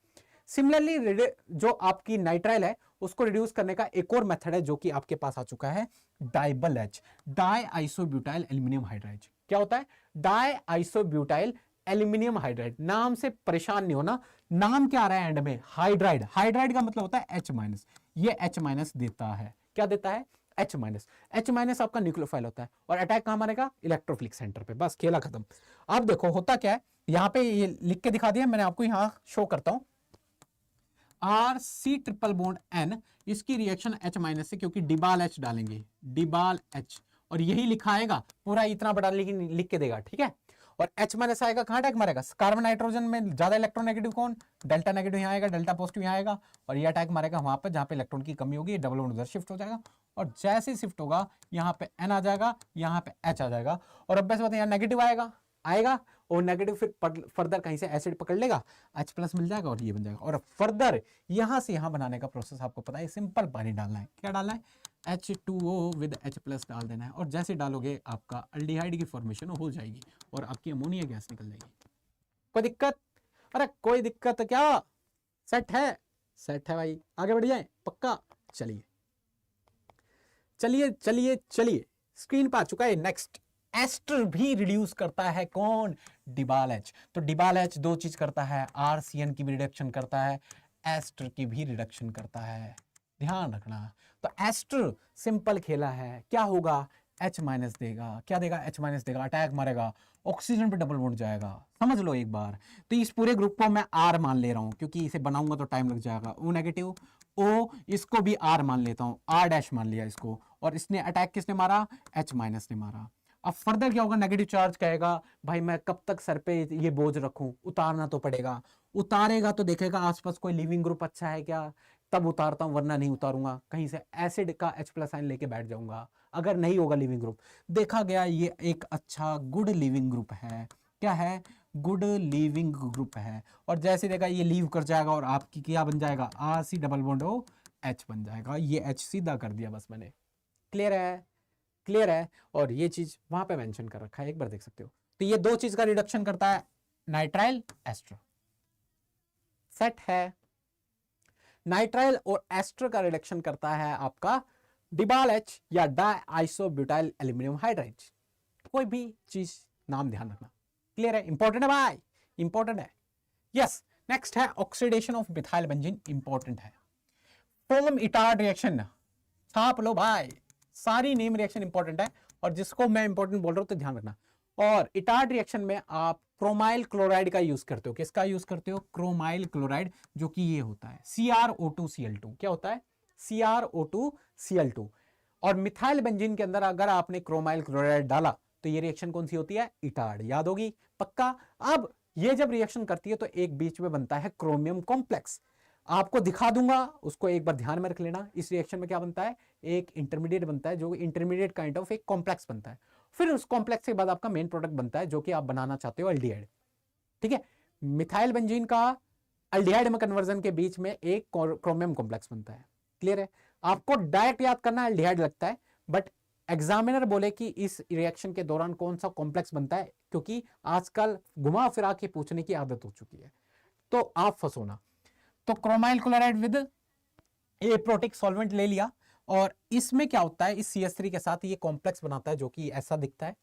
सिमिलरली जो आपकी नाइट्राइल है उसको रिड्यूस करने का एक और मेथड है जो कि आपके पास आ चुका है, डाइबल H, die isobutyl aluminium hydride. क्या होता है, डाई आइसोब्यूटाइल एल्यूमिनियम हाइड्राइड। नाम से परेशान नहीं होना, नाम क्या आ रहा है एंड में, हाइड्राइड। हाइड्राइड का मतलब होता है H-, ये H- देता है, क्या देता है, H-। H- आपका न्यूक्लियोफाइल होता है, और अटैक कहां मारेगा, इलेक्ट्रोफिलिक सेंटर पे, बस खेला खत्म। अब देखो होता क्या है, यहां पे ये लिख के दिखा दिया मैंने आपको, यहां शो करता हूं, RC ट्रिपल बॉन्ड N, इसकी रिएक्शन H- से, क्योंकि डिबाल H डालेंगे, डिबाल H, और यही लिखा आएगा पूरा, इतना बड़ा लिख के देगा, ठीक है। और H- आएगा, कहां अटैक मारेगा, कार्बन नाइट्रोजन में ज्यादा इलेक्ट्रोनेगेटिव कौन, डेल्टा नेगेटिव यहाँ आएगा, डेल्टा पॉजिटिव यहाँ आएगा, और ये अटैक मारेगा वहां पर जहां पे इलेक्ट्रॉन की कमी होगी, डबल बॉन्ड उधर शिफ्ट हो जाएगा, और जैसे शिफ्ट होगा यहाँ पे N आ जाएगा, यहाँ पे H आ जाएगा, और अब बात यहाँ नेगेटिव आएगा, आएगा, और नेगेटिव फिर फर्दर कहीं से एसिड पकड़ लेगा, H+ मिल जाएगा और ये बन जाएगा। और फर्दर यहां से यहां बनाने का प्रोसेस आपको पता है, सिंपल पानी डालना है, क्या डालना है, H2O विद H+ डाल देना है, और जैसे डालोगे आपका अल्डिहाइड की फॉर्मेशन हो जाएगी और आपकी अमोनिया गैस निकल जाएगी। कोई दिक्कत, अरे कोई दिक्कत क्या, सेट है, सेट है भाई, आगे बढ़ जाए पक्का। चलिए चलिए चलिए चलिए, स्क्रीन पर आ चुका है नेक्स्ट। एस्टर भी रिड्यूस करता है कौन, डिबाल H। तो डिबाल H दो चीज करता है, RCN की भी रिडक्शन करता है, एस्टर की भी रिडक्शन करता है, ध्यान रखना। तो एस्टर सिंपल खेला है, क्या होगा, H- देगा, क्या देगा, H- देगा, अटैक मारेगा, ऑक्सीजन पे डबल बॉन्ड जाएगा, समझ लो एक बार। तो इस पूरे ग्रुप को मैं R मान ले रहा हूं, क्योंकि इसे बनाऊंगा तो टाइम लग जाएगा। O नेगेटिव, O, इसको भी R मान लेता हूं, R' मान लिया इसको, और इसने अटैक किसने मारा, H- ने मारा। अब फर्दर क्या होगा, नेगेटिव चार्ज कहेगा भाई मैं कब तक सर पे ये बोझ रखूं, उतारना तो पड़ेगा। उतारेगा तो देखेगा आसपास कोई लिविंग ग्रुप अच्छा है क्या, तब उतारता हूं, वरना नहीं उतारूंगा, कहीं से एसिड का H+ आयन लेके बैठ जाऊंगा। अगर नहीं होगा लिविंग ग्रुप, देखा गया ये एक अच्छा गुड लिविंग ग्रुप है, क्या है, गुड लिविंग ग्रुप है, और जैसे देखा ये लीव कर जाएगा और आपकी क्या बन जाएगा, RC डबल बॉन्ड OH बन जाएगा। ये H सीधा कर दिया बस मैंने, क्लियर है, क्लियर है। और ये चीज वहां पे मेंशन कर रखा है, एक बार देख सकते हो। तो ये दो चीज का रिडक्शन करता है नाइट्राइल एस्टर, सेट है। नाइट्राइल और एस्टर का रिडक्शन करता है आपका डिबाल H या डाई आइसोब्यूटाइल एल्यूमिनियम हाइड्राइड। कोई भी चीज नाम ध्यान रखना, क्लियर है, इंपॉर्टेंट है भाई, इंपॉर्टेंट है। यस, नेक्स्ट है oxidation of methyl benzene, important है। फॉर्म इटार्ड रिएक्शन, छाप लो भाई, सारी नेम रिएक्शन इंपॉर्टेंट है, और जिसको मैं इंपॉर्टेंट बोल रहा हूं तो ध्यान रखना। और इटार्ड रिएक्शन में आप क्रोमाइल क्लोराइड का यूज करते हो, किसका यूज करते हो, क्रोमाइल क्लोराइड, जो कि ये होता है CrO2Cl2। क्या होता है, CrO2Cl2। और मिथाइल बेंजीन के अंदर अगर आपने क्रोमाइल क्लोराइड डाला तो ये रिएक्शन कौन सी होती है, इटार्ड, याद होगी पक्का। अब ये जब रिएक्शन करती है तो एक बीच में बनता है क्रोमियम कॉम्प्लेक्स, आपको दिखा दूंगा, उसको एक बार ध्यान में रख लेना। इस रिएक्शन में क्या बनता है, एक इंटरमीडिएट बनता है, जो इंटरमीडिएट काइंड ऑफ एक कॉम्प्लेक्स बनता है। फिर उस कॉम्प्लेक्स के बाद आपका मेन प्रोडक्ट बनता है, जो कि आप बनाना चाहते हो एल्डिहाइड, ठीक है। मिथाइल बेंजीन का अल्डिहाइड में कन्वर्जन के बीच में एक क्रोमियम कॉम्प्लेक्स बनता है। क्लियर है? आपको डायरेक्ट याद करना है अल्डिहाइड लगता है, बट एग्जामिनर बोले कि इस रिएक्शन के दौरान कौन सा कॉम्प्लेक्स बनता है, क्योंकि आजकल घुमा फिरा के पूछने की आदत हो चुकी है, तो आप फंसो ना। तो chromyl chloride with aprotic solvent ले लिया, और इसमें क्या होता है, इस CH3 के साथ ये कॉम्प्लेक्स बनाता है जो कि ऐसा दिखता है।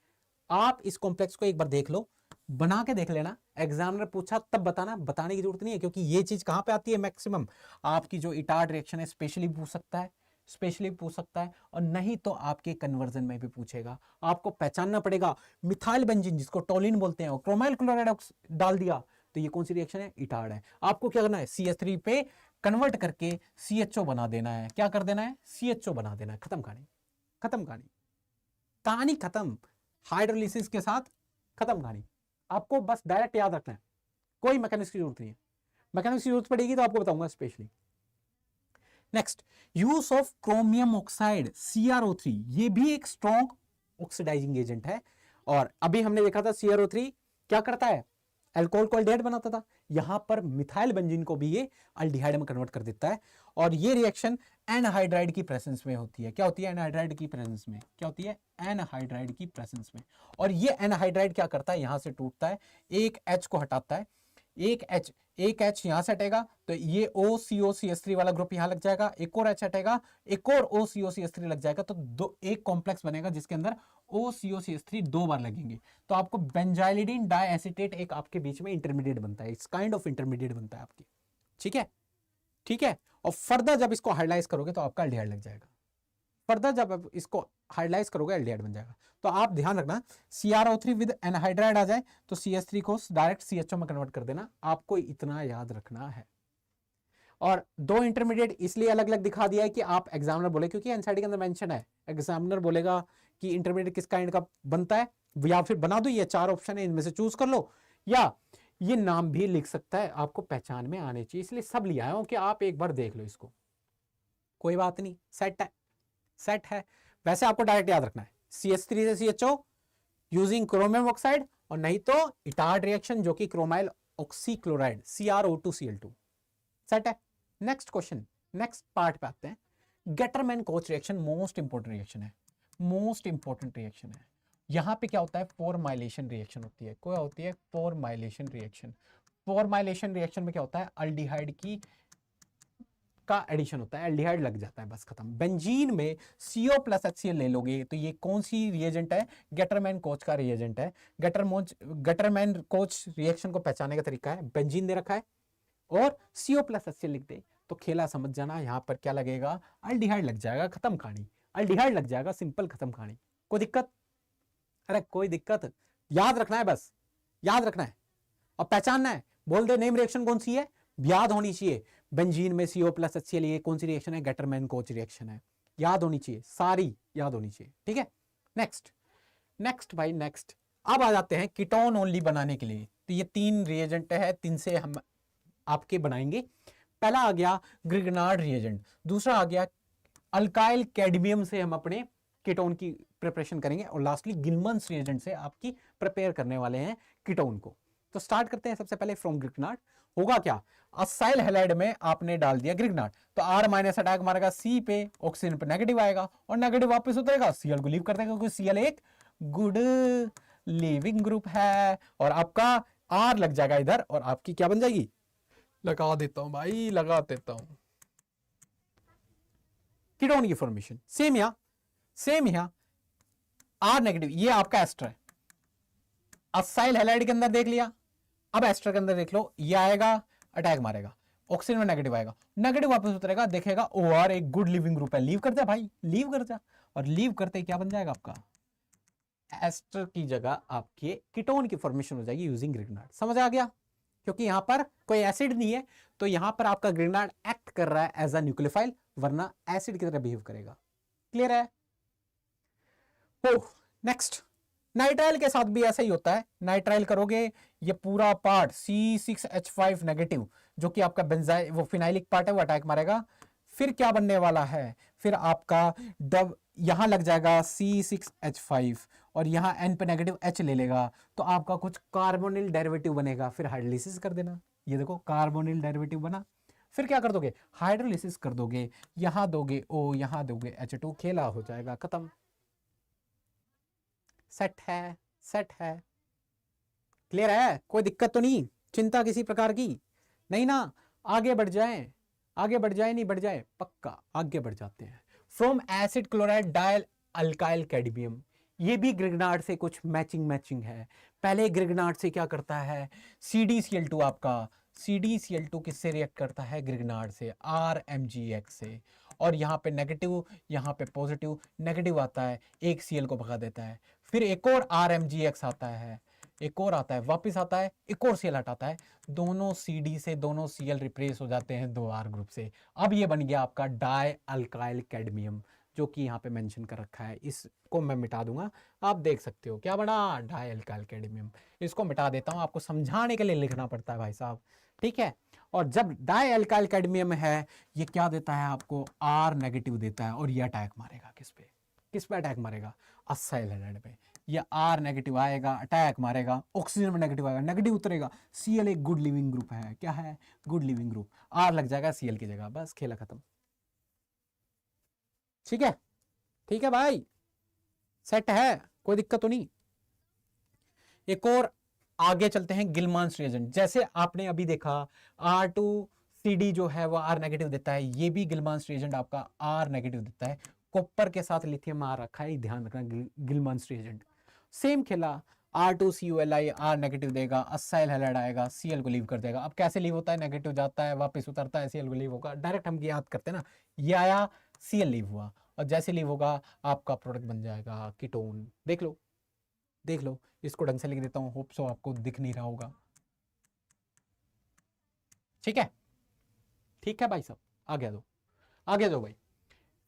आप इस कॉम्प्लेक्स को एक बार देख लो, बना के देख लेना, एग्जामिनर पूछा तब बताना, बताने की जरूरत नहीं है, क्योंकि ये चीज कहां पे आती है मैक्सिमम, आपकी जो इटार्ड रिएक्शन है स्पेशली पूछ सकता है, स्पेशली पूछ सकता है, और नहीं तो आपके कन्वर्जन में भी पूछेगा। आपको पहचानना पड़ेगा मिथाइल बेंजीन जिसको टोलिन बोलते हैं, क्रोमाइल क्लोराइड डाल दिया तो ये कौन सी रिएक्शन है, इटार्ड है। आपको क्या करना है, CH3 पे कन्वर्ट करके CHO बना देना है। क्या कर देना है, CHO बना देना है। खत्म कहानी, खत्म कहानी, कहानी खत्म। हाइड्रोलिसिस के साथ खत्म कहानी। आपको बस डायरेक्ट याद रखना है, कोई मैकेनिक्स की जरूरत नहीं है। मैकेनिक्स की जरूरत पड़ेगी तो आपको बताऊंगा specially. Next, use of chromium oxide CrO3, ये भी एक स्ट्रॉन्ग ऑक्सीडाइजिंग एजेंट है। और अभी हमने देखा था CrO3 क्या करता है, अल्कोहल को अल्डिहाइड बनाता था। यहां पर मिथाइल बेंजीन को भी ये अल्डिहाइड में कन्वर्ट कर देता है, और ये रिएक्शन एनहाइड्राइड की प्रेजेंस में होती है। क्या होती है, एनहाइड्राइड की प्रेजेंस में। क्या होती है, एनहाइड्राइड की प्रेजेंस में। और ये एनहाइड्राइड क्या करता है, यहां से टूटता है, एक H को हटाता है, एक H यहां से हटेगा तो ये OCOCH3 वाला ग्रुप यहां लग जाएगा, एक और H हटेगा, एक और OCOCH3 लग जाएगा, तो दो एक कॉम्प्लेक्स बनेगा जिसके अंदर OCOCH3 दो बार लगेंगे, तो आपको बेंजाइलिडीन डाइएसीटेट एक आपके बीच में इंटरमीडिएट बनता है, इस काइंड ऑफ इंटरमीडिएट बनता है आपकी। ठीक है, ठीक है। और फर्दर जब इसको हाइड्राइज करोगे तो आपका अल्डिहाइड लग जाएगा। फर्दर जब आप इसको हाइड्राइज करोगे अल्डिहाइड बन जाएगा। तो आप ध्यान रखना, CrO3 विद एनहाइड्राइड आ जाए तो CH3 को डायरेक्ट CHO में कन्वर्ट कर देना, आपको इतना याद रखना है। और दो इंटरमीडिएट इसलिए अलग अलग दिखा दिया है कि आप एग्जामिनर बोले, क्योंकि एनसीईआरटी के अंदर मेंशन है, एग्जामिनर बोलेगा कि इंटरमीडिएट किस काइंड का बनता है, या फिर बना दो ये चार ऑप्शन है इनमें से चूज कर लो, या ये नाम भी लिख सकता है, आपको पहचान में आने चाहिए, इसलिए सब लिया है कि आप एक बार देख लो इसको, कोई बात नहीं, सेट है, सेट है। वैसे आपको डायरेक्ट याद रखना है CH3 से CHO यूजिंग क्रोमियम ऑक्साइड, और नहीं तो इटार्ड रिएक्शन जो कि क्रोमाइल ऑक्सीक्लोराइड CrO2Cl2। सेट है। नेक्स्ट क्वेश्चन, नेक्स्ट पार्ट पे आते हैं। Gattermann coach reaction most important reaction है, मोस्ट इंपोर्टेंट रिएक्शन है। यहां पे क्या होता है, फॉर्माइलेशन रिएक्शन होती है, क्या होती है, फॉर्माइलेशन रिएक्शन। फॉर्माइलेशन रिएक्शन में क्या होता है, अल्डिहाइड की का एडिशन होता है, एल्डिहाइड लग जाता है, बस खत्म। बेंजीन में CO प्लस HCl ले लोगे तो ये कौन सी रिएजेंट है, गेटरमैन कोच का रिएजेंट है। गेटरमैन कोच रिएक्शन को पहचानने का तरीका है, बेंजीन दे रखा है और CO प्लस HCl लिख दे तो खेला समझ जाना, यहां पर क्या लगेगा, अल्डिहाइड लग जाएगा, खत्म कहानी, अल्डिहाइड लग जाएगा, सिंपल, खत्म कहानी। कोई दिक्कत, अरे कोई दिक्कत, याद रखना है, बस याद रखना है और पहचानना है। बोल दे नेम रिएक्शन कौन सी है, याद होनी चाहिए। बेंजीन में CO प्लस HCl ये कौन सी रिएक्शन है, गेटरमैन कोच रिएक्शन है, याद होनी चाहिए, सारी याद होनी चाहिए। ठीक है, नेक्स्ट, नेक्स्ट भाई नेक्स्ट। अब आ जाते हैं कीटोन ओनली बनाने के लिए। तो ये तीन रिएजेंट है, तीन से हम आपके बनाएंगे। पहला आ गया ग्रिगनार्ड रिएजेंट, दूसरा आ गया अल्काइल कैडमियम से हम अपने कीटोन की प्रिपरेशन करेंगे, और लास्टली गिलमन्स रिएजेंट से आपकी प्रिपेयर करने वाले हैं कीटोन को। तो स्टार्ट करते हैं सबसे पहले फ्रॉम ग्रिगनार्ड। होगा क्या, असाइल हैलाइड में आपने डाल दिया ग्रिगनार्ड, तो R माइनस अटैक मारेगा C पे, ऑक्सीजन पे नेगेटिव आएगा और नेगेटिव वापस उतरेगा, Cl को लीव कर देगा, क्योंकि Cl एक गुड लिविंग ग्रुप है, और आपका R लग जाएगा इधर, और आपकी क्या बन जाएगी, लगा देता हूं भाई, लगा देता हूं, कीटोन की फॉर्मेशन सेम यहां, सेम यहां, R नेगेटिव, ये आपका एस्टर है। असाइल हैलाइड के अंदर देख लिया, अब एस्टर के अंदर देख लो, ये आएगा अटैक मारेगा, ऑक्सीजन में नेगेटिव आएगा, नेगेटिव वापस उतरेगा, देखेगा OR एक गुड लिविंग ग्रुप है, लीव कर जा भाई, लीव कर जा, और लीव करते क्या बन जाएगा आपका, एस्टर की जगह आपके कीटोन की फॉर्मेशन हो जाएगी यूजिंग ग्रिगनार्ड। समझ आ गया, क्योंकि यहां पर कोई एसिड नहीं है, तो यहां पर आपका ग्रिगनार्ड एक्ट कर रहा है एज अ न्यूक्लियोफाइल, वरना एसिड की तरह बिहेव करेगा। क्लियर है। नेक्स्ट, नाइट्राइल के साथ भी ऐसा ही होता है, नाइट्राइल करोगे ये पूरा पार्ट C6H5 नेगेटिव जो कि आपका बेंजाइल वो फिनाइलिक पार्ट है वो अटैक मारेगा, फिर क्या बनने वाला है, फिर आपका डब यहां लग जाएगा C6H5 और यहां N पे नेगेटिव H ले लेगा, तो आपका कुछ कार्बोनिल डेरिवेटिव बनेगा, फिर हाइड्रोलिसिस कर देना, ये देखो कार्बोनिल डेरिवेटिव बना, फिर क्या कर दोगे, हाइड्रोलिसिस कर दोगे, यहां दोगे O, यहां दोगे H2, खेला हो जाएगा, खत्म। सेट है, सेट है, क्लियर है, कोई दिक्कत तो नहीं, चिंता किसी प्रकार की नहीं ना। आगे बढ़ जाए, आगे बढ़ जाए, नहीं बढ़ जाए, पक्का आगे बढ़ जाते हैं। From acid chloride dial alkyl cadmium, ये भी ग्रिग्नार्ड से कुछ मैचिंग है। पहले ग्रिग्नार्ड से क्या करता है, CdCl2 आपका, CdCl2 किससे रिएक्ट करता है, ग्रिग्नार्ड से, RMgX से, और यहाँ पे नेगेटिव, यहाँ पे पॉजिटिव, नेगेटिव आता है, एक Cl को भगा देता है, फिर एक और RMgX आता है, एक और आता है, वापस आता है, एक और Cl हटाता है, दोनों CD से दोनों Cl रिप्लेस हो जाते हैं 2R ग्रुप से। अब ये बन गया आपका डाई अल्काइल कैडमियम, जो कि यहाँ पे मेंशन कर रखा है, इसको मैं मिटा दूंगा, आप देख सकते हो क्या बना, डाई अल्काइल कैडमियम। इसको मिटा देता हूँ, आपको समझाने के लिए लिखना पड़ता है भाई साहब, ठीक है। और जब डाई अल्काइल कैडमियम है, ये क्या देता है आपको, R नेगेटिव देता है, और ये अटैक मारेगा किस पे, किस पे अटैक मारेगा, असाइल हैलाइड पे। ये R नेगेटिव आएगा, अटैक मारेगा, ऑक्सीजन में नेगेटिव आएगा, नेगेटिव उतरेगा, Cl एक गुड लिविंग ग्रुप है, क्या है, गुड लिविंग ग्रुप, R लग जाएगा Cl की जगह, बस खेला खत्म। ठीक है, ठीक है भाई, सेट है, कोई दिक्कत तो नहीं। एक और आगे चलते हैं, गिलमांस रिएजेंट। जैसे आपने अभी देखा R2CD जो है वो R नेगेटिव देता है, ये भी गिलमांस रिएजेंट आपका R नेगेटिव देता है, कॉपर के साथ लिथियम आ रखा है, ध्यान रखना, गिलमांस रिएजेंट। सेम खेला, R2CuLi R नेगेटिव देगा, असाइल हैलाइड आएगा, Cl को लीव कर देगा। अब कैसे लीव होता है, नेगेटिव जाता है, वापस उतरता है, Cl को लीव होगा, डायरेक्ट हम याद करते हैं ना, ये आया, Cl लीव हुआ, और जैसे लीव होगा आपका प्रोडक्ट बन जाएगा कीटोन। देख लो, देख लो, इसको ढंग से लिख देता हूं, होप सो आपको दिख नहीं रहा होगा, ठीक है, ठीक है भाई साहब, आगे दो, आगे दो भाई।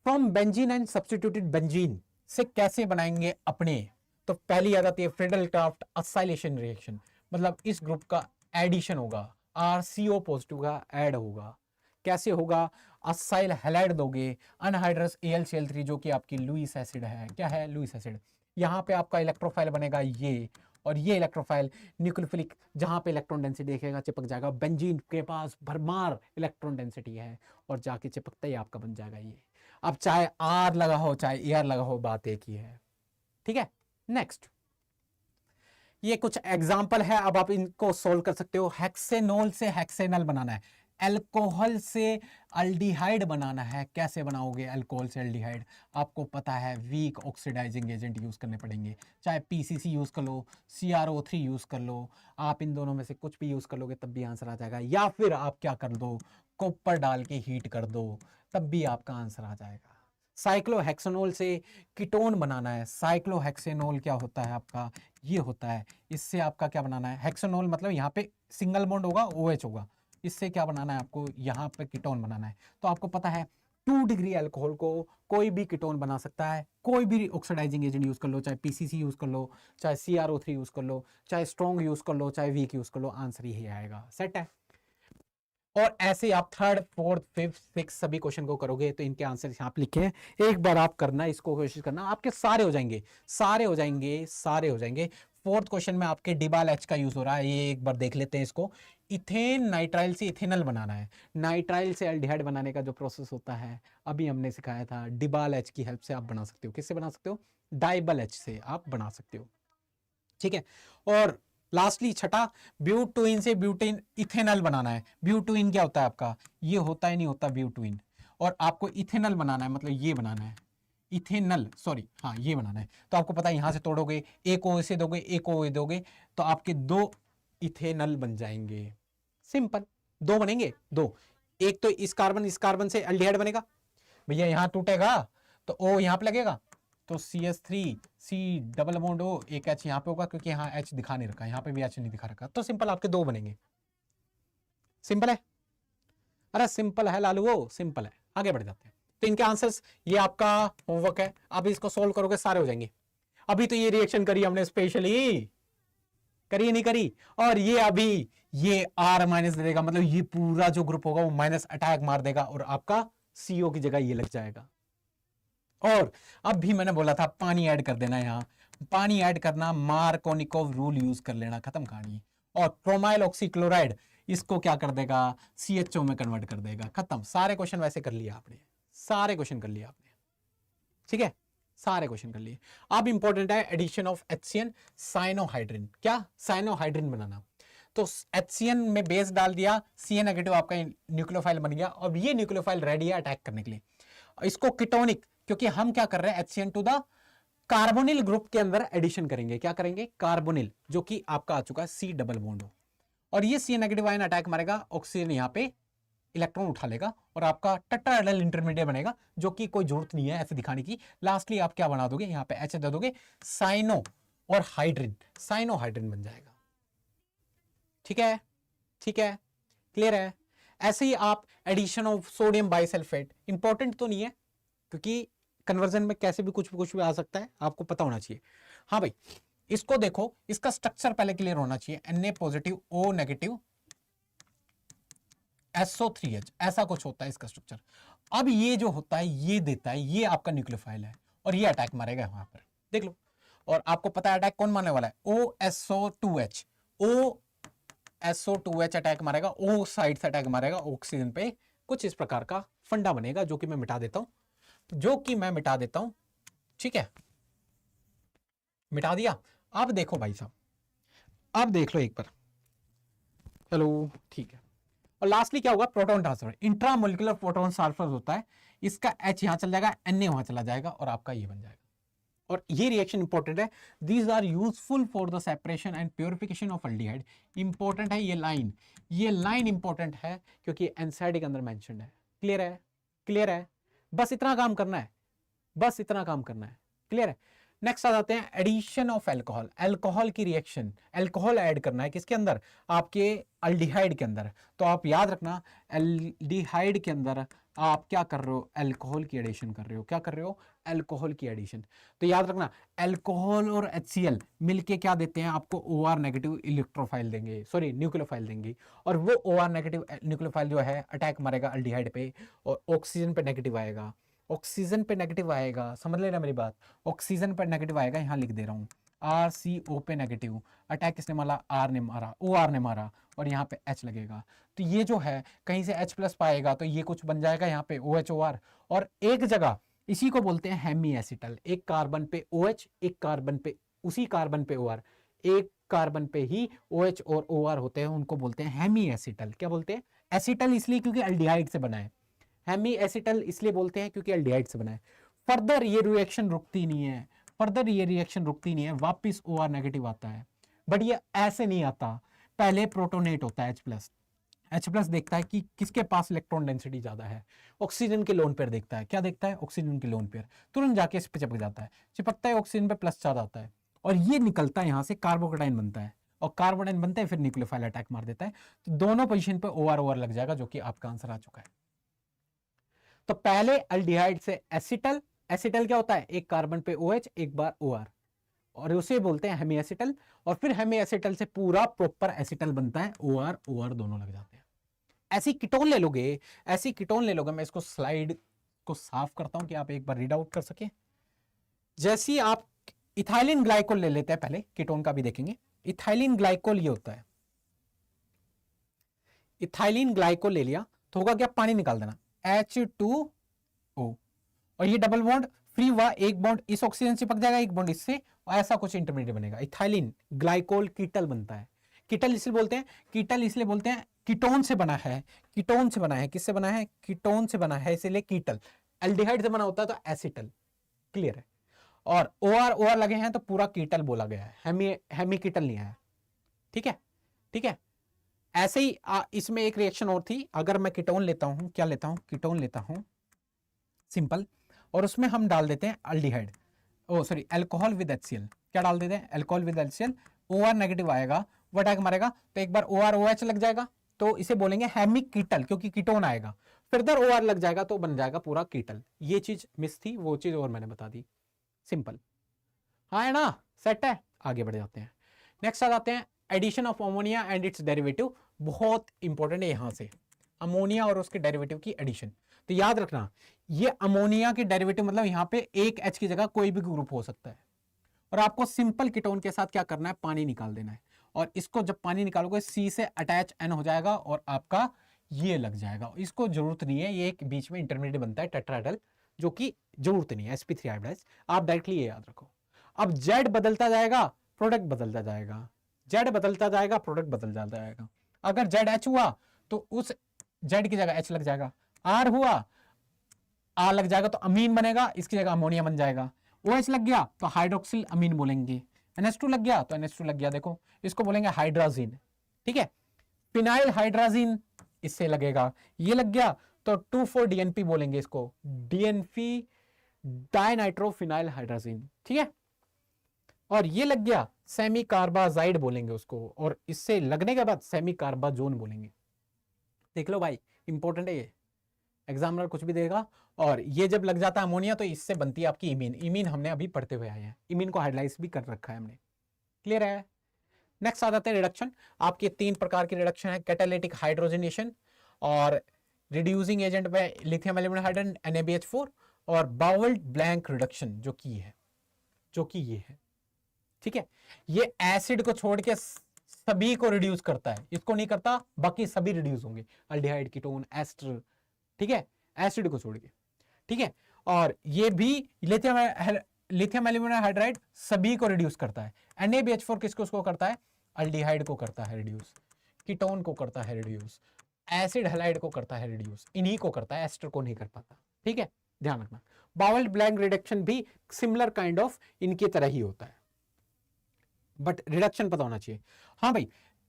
From benzene and substituted benzene से कैसे बनाएंगे अपने, तो पहली याद आती है फ्रीडल-क्राफ्ट असाइलेशन रिएक्शन, मतलब इस ग्रुप का एडिशन होगा, RCO पॉजिटिव का ऐड होगा, कैसे होगा, असाइल हैलाइड दोगे, अनहाइड्रस AlCl3 जो कि आपकी लुईस एसिड है, क्या है, लुईस एसिड, यहाँ पे आपका इलेक्ट्रोफाइल बनेगा ये, और ये इलेक्ट्रोफाइल न्यूक्लियोफिलिक, जहां पे इलेक्ट्रॉन डेंसिटी देखेगा चिपक जाएगा, बेंजीन के पास भरमार इलेक्ट्रॉन डेंसिटी है, और जाके चिपकता ही आपका बन जाएगा ये। अब चाहे R लगा हो चाहे AR लगा हो, बात एक ही है, ठीक है। नेक्स्ट, ये कुछ एग्जाम्पल है, अब आप इनको सोल्व कर सकते हो। हेक्सेनोल से हेक्सेनल बनाना है, अल्कोहल से अल्डिहाइड बनाना है, कैसे बनाओगे अल्कोहल से अल्डिहाइड, आपको पता है वीक ऑक्सीडाइजिंग एजेंट यूज करने पड़ेंगे, चाहे PCC यूज कर लो, CrO3 यूज कर लो, आप इन दोनों में से कुछ भी यूज कर लोगे तब भी आंसर आ जाएगा, या फिर आप क्या कर दो, कॉपर डाल के हीट कर दो, तब भी आपका आंसर आ जाएगा। साइक्लोहेक्सेनोल से कीटोन बनाना है, साइक्लोहेक्सेनोल क्या होता है आपका, ये होता है, इससे आपका क्या बनाना है, हेक्सेनोल मतलब यहाँ पे सिंगल बॉन्ड होगा, OH होगा, इससे क्या बनाना है आपको, यहाँ पे कीटोन बनाना है। तो आपको पता है 2 डिग्री अल्कोहल को कोई भी कीटोन बना सकता है, कोई भी ऑक्सीडाइजिंग एजेंट यूज कर लो, चाहे PCC यूज कर लो, चाहे CrO3 यूज कर लो, चाहे स्ट्रॉन्ग यूज कर लो, चाहे वीक यूज कर लो, आंसर यही आएगा, सेट है। और ऐसे आप थर्ड, फोर्थ, फिफ्थ, सिक्स सभी क्वेश्चन को करोगे तो इनके आंसर यहाँ पे लिखे हैं, एक बार आप करना, इसको कोशिश करना, आपके सारे हो जाएंगे, सारे हो जाएंगे, सारे हो जाएंगे। फोर्थ क्वेश्चन में आपके डिबाल H का यूज हो रहा है, ये एक बार देख लेते हैं इसको। इथेन नाइट्राइल से इथेनॉल बनाना है, नाइट्राइल से एल्डिहाइड बनाने का जो प्रोसेस होता है अभी हमने सिखाया था, डिबाल H की हेल्प से आप बना सकते हो, किससे बना सकते हो, डाइबल H से आप बना सकते हो, ठीक है। और लास्टली छठा, ब्यूटुइन से ब्यूटेन इथेनॉल बनाना है। ब्यूटुइन क्या होता है आपका, ये होता है नहीं होता ब्यूटुइन, और आपको इथेनॉल बनाना है, मतलब ये बनाना है इथेनॉल, सॉरी हाँ ये बनाना है। तो आपको पता है यहां से तोड़ोगे, एक O से दोगे, एक O दोगे, तो आपके 2 इथेनॉल बन जाएंगे, सिंपल, 2 बनेंगे, 2, एक तो इस कार्बन से एल्डिहाइड बनेगा, भैया यहां टूटेगा तो O यहां पे लगेगा, तो CH3 C double bond O, एक H यहाँ पे होगा क्योंकि यहाँ H दिखा नहीं रखा, यहाँ पे भी H नहीं दिखा रखा, तो सिंपल आपके 2 बनेंगे, सिंपल है, अरे सिंपल है लालू, वो सिंपल है। आगे बढ़ जाते हैं, तो इनके आंसर्स ये आपका होमवर्क है, अब इसको सोल्व करोगे सारे हो जाएंगे। अभी तो ये रिएक्शन करी हमने स्पेशली, करी नहीं करी, और ये अभी ये R माइनस दे देगा, मतलब ये पूरा जो ग्रुप होगा वो माइनस अटैक मार देगा, और आपका CO की जगह ये लग जाएगा। और अब भी मैंने बोला था पानी ऐड कर देना, यहां पानी ऐड करना, मार्कोनिकोव रूल यूज कर लेना, खत्म कहानी। और क्रोमाइल ऑक्सीक्लोराइड, इसको क्या कर देगा, CHO में कन्वर्ट कर देगा। खत्म, सारे क्वेश्चन वैसे कर लिया आपने, सारे क्वेश्चन कर लिया आपने, ठीक है, सारे क्वेश्चन कर लिए। अब इंपॉर्टेंट है एडिशन ऑफ HCN साइनोहाइड्रिन। क्या, साइनोहाइड्रिन बनाना। तो HCN में बेस डाल दिया, CA नेगेटिव आपका न्यूक्लियोफाइल बन गया, और ये न्यूक्लियोफाइल रेडी है अटैक करने के लिए। इसको कीटोनिक, क्योंकि हम क्या कर रहे हैं, HCN to the carbonyl group के अंदर एडिशन करेंगे। क्या करेंगे, कार्बोनिल, जो कि आपका आ चुका है C डबल बॉन्ड हो, और ये CA नेगेटिव आयन अटैक मारेगा, ऑक्सीजन यहाँ पे इलेक्ट्रॉन उठा लेगा और आपका टेट्राहेड्रल इंटरमीडिएट बनेगा, जो कि कोई जरूरत नहीं है ऐसे दिखाने की। लास्टली आप क्या बना दोगे, यहाँ पे H दे दोगे, साइनो और हाइड्रिन, साइनोहाइड्रिन बन जाएगा। ठीक है, ठीक है, क्लियर है। ऐसे ही आप addition of sodium bisulphate, important तो नहीं है क्योंकि कन्वर्जन में कैसे भी कुछ भी आ सकता है, आपको पता होना चाहिए। हाँ भाई, इसको देखो, इसका स्ट्रक्चर पहले क्लियर होना चाहिए। Na positive O negative SO3H, ऐसा कुछ होता है इसका स्ट्रक्चर। अब ये जो होता है, ये देता है, ये आपका न्यूक्लियोफाइल है, और ये अटैक मारेगा वहां पर, देख लो। और आपको पता है अटैक कौन मारने वाला है, OSO2H, OSO2H अटैक मारेगा, O साइड से अटैक मारेगा ऑक्सीजन पे। कुछ इस प्रकार का फंडा बनेगा, जो कि मैं मिटा देता हूं, ठीक है, मिटा दिया। अब देखो भाई साहब, अब देख लो एक बार, चलो ठीक है। और लास्टली क्या होगा, proton transfer, intramolecular proton transfer होता है, इसका H यहां चल जाएगा, Na वहां चला जाएगा, और आपका ये बन जाएगा। और ये रिएक्शन इंपॉर्टेंट है, these are useful for the separation and purification of aldehyde. Important है ये लाइन इंपॉर्टेंट है क्योंकि एनसीईआरटी के अंदर मेंशन्ड है। क्लियर है, क्लियर है, बस इतना काम करना है, बस इतना काम करना है, क्लियर है। नेक्स्ट आ जाते हैं एडिशन ऑफ अल्कोहल, अल्कोहल की रिएक्शन, अल्कोहल ऐड करना है किसके अंदर, आपके अल्डिहाइड के अंदर। तो आप याद रखना, एल्डिहाइड के अंदर आप क्या कर रहे हो, अल्कोहल की एडिशन कर रहे हो। क्या कर रहे हो, अल्कोहल की एडिशन। तो याद रखना, अल्कोहल और HCl मिलके क्या देते हैं आपको, OR नेगेटिव इलेक्ट्रोफाइल देंगे, सॉरी न्यूक्लियोफाइल देंगे, और वो OR नेगेटिव न्यूक्लियोफाइल जो है अटैक मारेगा अल्डिहाइड पे, और ऑक्सीजन पे नेगेटिव आएगा, ऑक्सीजन पे नेगेटिव आएगा, समझ लेना मेरी बात, ऑक्सीजन पे नेगेटिव आएगा, यहां लिख दे रहा हूं, RCO पे नेगेटिव, अटैक किसने मारा, R ने मारा, OR ने मारा, और यहाँ पे H लगेगा। तो ये जो है कहीं से H प्लस पाएगा, तो ये कुछ बन जाएगा यहाँ पे OH-OR, और एक जगह इसी को बोलते हैं हेमी एसिटल, एक कार्बन पे OH, एक कार्बन पे, उसी कार्बन पे OR, एक कार्बन पे ही OH और OR होते हैं, उनको बोलते हैं हेमी एसिटल। क्या बोलते हैं, एसिटल इसलिए क्योंकि एल्डिहाइड से बना है, हेमी एसिटल इसलिए बोलते हैं क्योंकि एल्डिहाइड से बना है। फर्दर ये रिएक्शन रुकती नहीं है, वापस OR नेगेटिव आता है, बट ये ऐसे नहीं आता, पहले प्रोटोनेट होता है H प्लस देखता है कि किसके पास इलेक्ट्रॉन डेंसिटी ज्यादा है, ऑक्सीजन के लोन पेयर देखता है, क्या देखता है, ऑक्सीजन के लोन पेयर, तुरंत जाके इस पे चिपक जाता है, चिपकता है, ऑक्सीजन पे प्लस ज्यादा आता है, और ये निकलता है यहाँ से, कार्बोकेटाइन बनता है, और कार्बोकेटाइन बनता है, फिर न्यूक्लियोफाइल अटैक मार देता है। तो दोनों पोजीशन पे OR लग जाएगा, जो कि आपका आंसर आ चुका है। तो पहले अल्डिहाइड से एसिटल, एसिटल क्या होता है, एक कार्बन पे OH, एक बार OR, और उसे बोलते हैं हेमी एसिटल, और फिर हेमी एसिटल से पूरा प्रॉपर एसिटल बनता है, OR दोनों लग जाते हैं। ऐसी कीटोन ले लोगे, मैं इसको स्लाइड को साफ करता हूं कि आप एक बार रीड आउट कर सके। जैसी आप इथाइलिन ग्लाइकोल ले लेते हैं, पहले कीटोन का भी देखेंगे। इथाइलिन ग्लाइकोल ये होता है, इथाइलिन ग्लाइकोल ले लिया तो होगा क्या, पानी निकाल देना, H2O, और ये डबल बॉन्ड फ्री हुआ, एक बॉन्ड इस ऑक्सीजन से चिपक जाएगा, एक बॉन्ड इससे, और ऐसा कुछ इंटरमीडिएट बनेगा, इथाइलिन ग्लाइकोल कीटल बनता है। कीटल इसलिए बोलते हैं, कीटोन से बना है, किससे बना है, कीटोन से बना है, इसलिए कीटल। एल्डिहाइड से बना होता है तो एसिटल, क्लियर है। और OR लगे हैं तो पूरा कीटल बोला गया है, हेमी कीटल नहीं है, ठीक है, ठीक है। ऐसे ही इसमें एक रिएक्शन और थी, अगर मैं कीटोन लेता हूं, क्या लेता हूं, कीटोन लेता हूं सिंपल, और उसमें हम डाल देते हैं अल्डिहाइड, अल्कोहल विद HCl, क्या डाल देते हैं, alcohol with HCl, OR negative आएगा, वो अटैक मारेगा, तो एक बार OR-OH लग जाएगा, तो इसे बोलेंगे हेमिक कीटल, क्योंकि कीटोन आएगा, फिर OR लग जाएगा तो बन जाएगा पूरा कीटल। ये चीज मिस थी, वो चीज और मैंने बता दी, सिंपल, हाँ है ना, सेट है। आगे बढ़ जाते हैं, नेक्स्ट आ जाते हैं addition of ammonia and its derivative, बहुत इंपॉर्टेंट है यहां से, अमोनिया और उसके डेरिवेटिव की एडिशन। तो याद रखना, ये अमोनिया की डेरिवेटिव मतलब यहां पे एक H की जगह कोई भी ग्रुप हो सकता है, और आपको सिंपल कीटोन के साथ क्या करना है, पानी निकाल देना है, और इसको जब पानी निकालोगे C से अटैच N हो जाएगा और आपका ये लग जाएगा। इसको जरूरत नहीं है, ये एक बीच में इंटरमीडिएट बनता है टेट्राहेड्रल, जो कि जरूरत नहीं है sp3 हाइब्रिडाइज, आप डायरेक्टली ये याद रखो। अब Z बदलता जाएगा, प्रोडक्ट बदलता जाएगा, Z बदलता जाएगा, प्रोडक्ट बदलता जाएगा। अगर ZH हुआ तो उस Z की जगह H लग जाएगा, R हुआ R लग जाएगा तो अमीन बनेगा, इसकी जगह अमोनिया बन जाएगा। OH लग गया तो हाइड्रोक्सिल अमीन बोलेंगे, NH2 लग गया तो NH2 लग गया, देखो इसको बोलेंगे हाइड्राजीन, ठीक है। फिनाइल हाइड्राजीन इससे लगेगा, ये लग गया तो 2,4-DNP बोलेंगे इसको, DNP डाइनाइट्रोफिनाइल हाइड्राजीन, ठीक है। और ये लग गया सेमी कार्बाजाइड बोलेंगे उसको, और इससे लगने के बाद सेमी कार्बाजोन बोलेंगे। देख लो भाई, इंपॉर्टेंट है ये, एग्जामिनर कुछ भी देगा। और ये जब लग जाता है अमोनिया तो इससे बनती है आपकी इमीन। इमीन हमने अभी पढ़ते हुए आए हैं, इमीन को हाइड्राइज भी कर रखा है हमने, क्लियर है। नेक्स्ट आ जाते हैं रिडक्शन। आपके 3 प्रकार की रिडक्शन है, कैटालिटिक हाइड्रोजनेशन और रिड्यूसिंग एजेंट में लिथियम एल्यूमिनियम हाइड्राइड NaBH4, और बाउल्ड ब्लैंक रिडक्शन जो कि ये है, ठीक है। ये एसिड को छोड़ के सभी को रिड्यूस करता है, इसको नहीं करता, बाकी सभी रिड्यूस होंगे, अल्डिहाइड, कीटोन, एस्टर, ठीक है, एसिड को छोड़ के, ठीक है। और ये भी लिथियम एल्यूमिनियम हाइड्राइड सभी को रिड्यूस करता है। NaBH4 किसको करता है, अल्डिहाइड को करता है रिड्यूस, कीटोन को करता है रिड्यूस, एसिड हैलाइड को करता है रिड्यूस, इन्हीं को करता है, एस्टर को नहीं कर पाता, ठीक है, ध्यान रखना। बाउल्ड ब्लैंक रिडक्शन भी सिमिलर काइंड ऑफ इनकी तरह ही होता है, बट रिडक्शन पता होना चाहिए। हाँ भाई,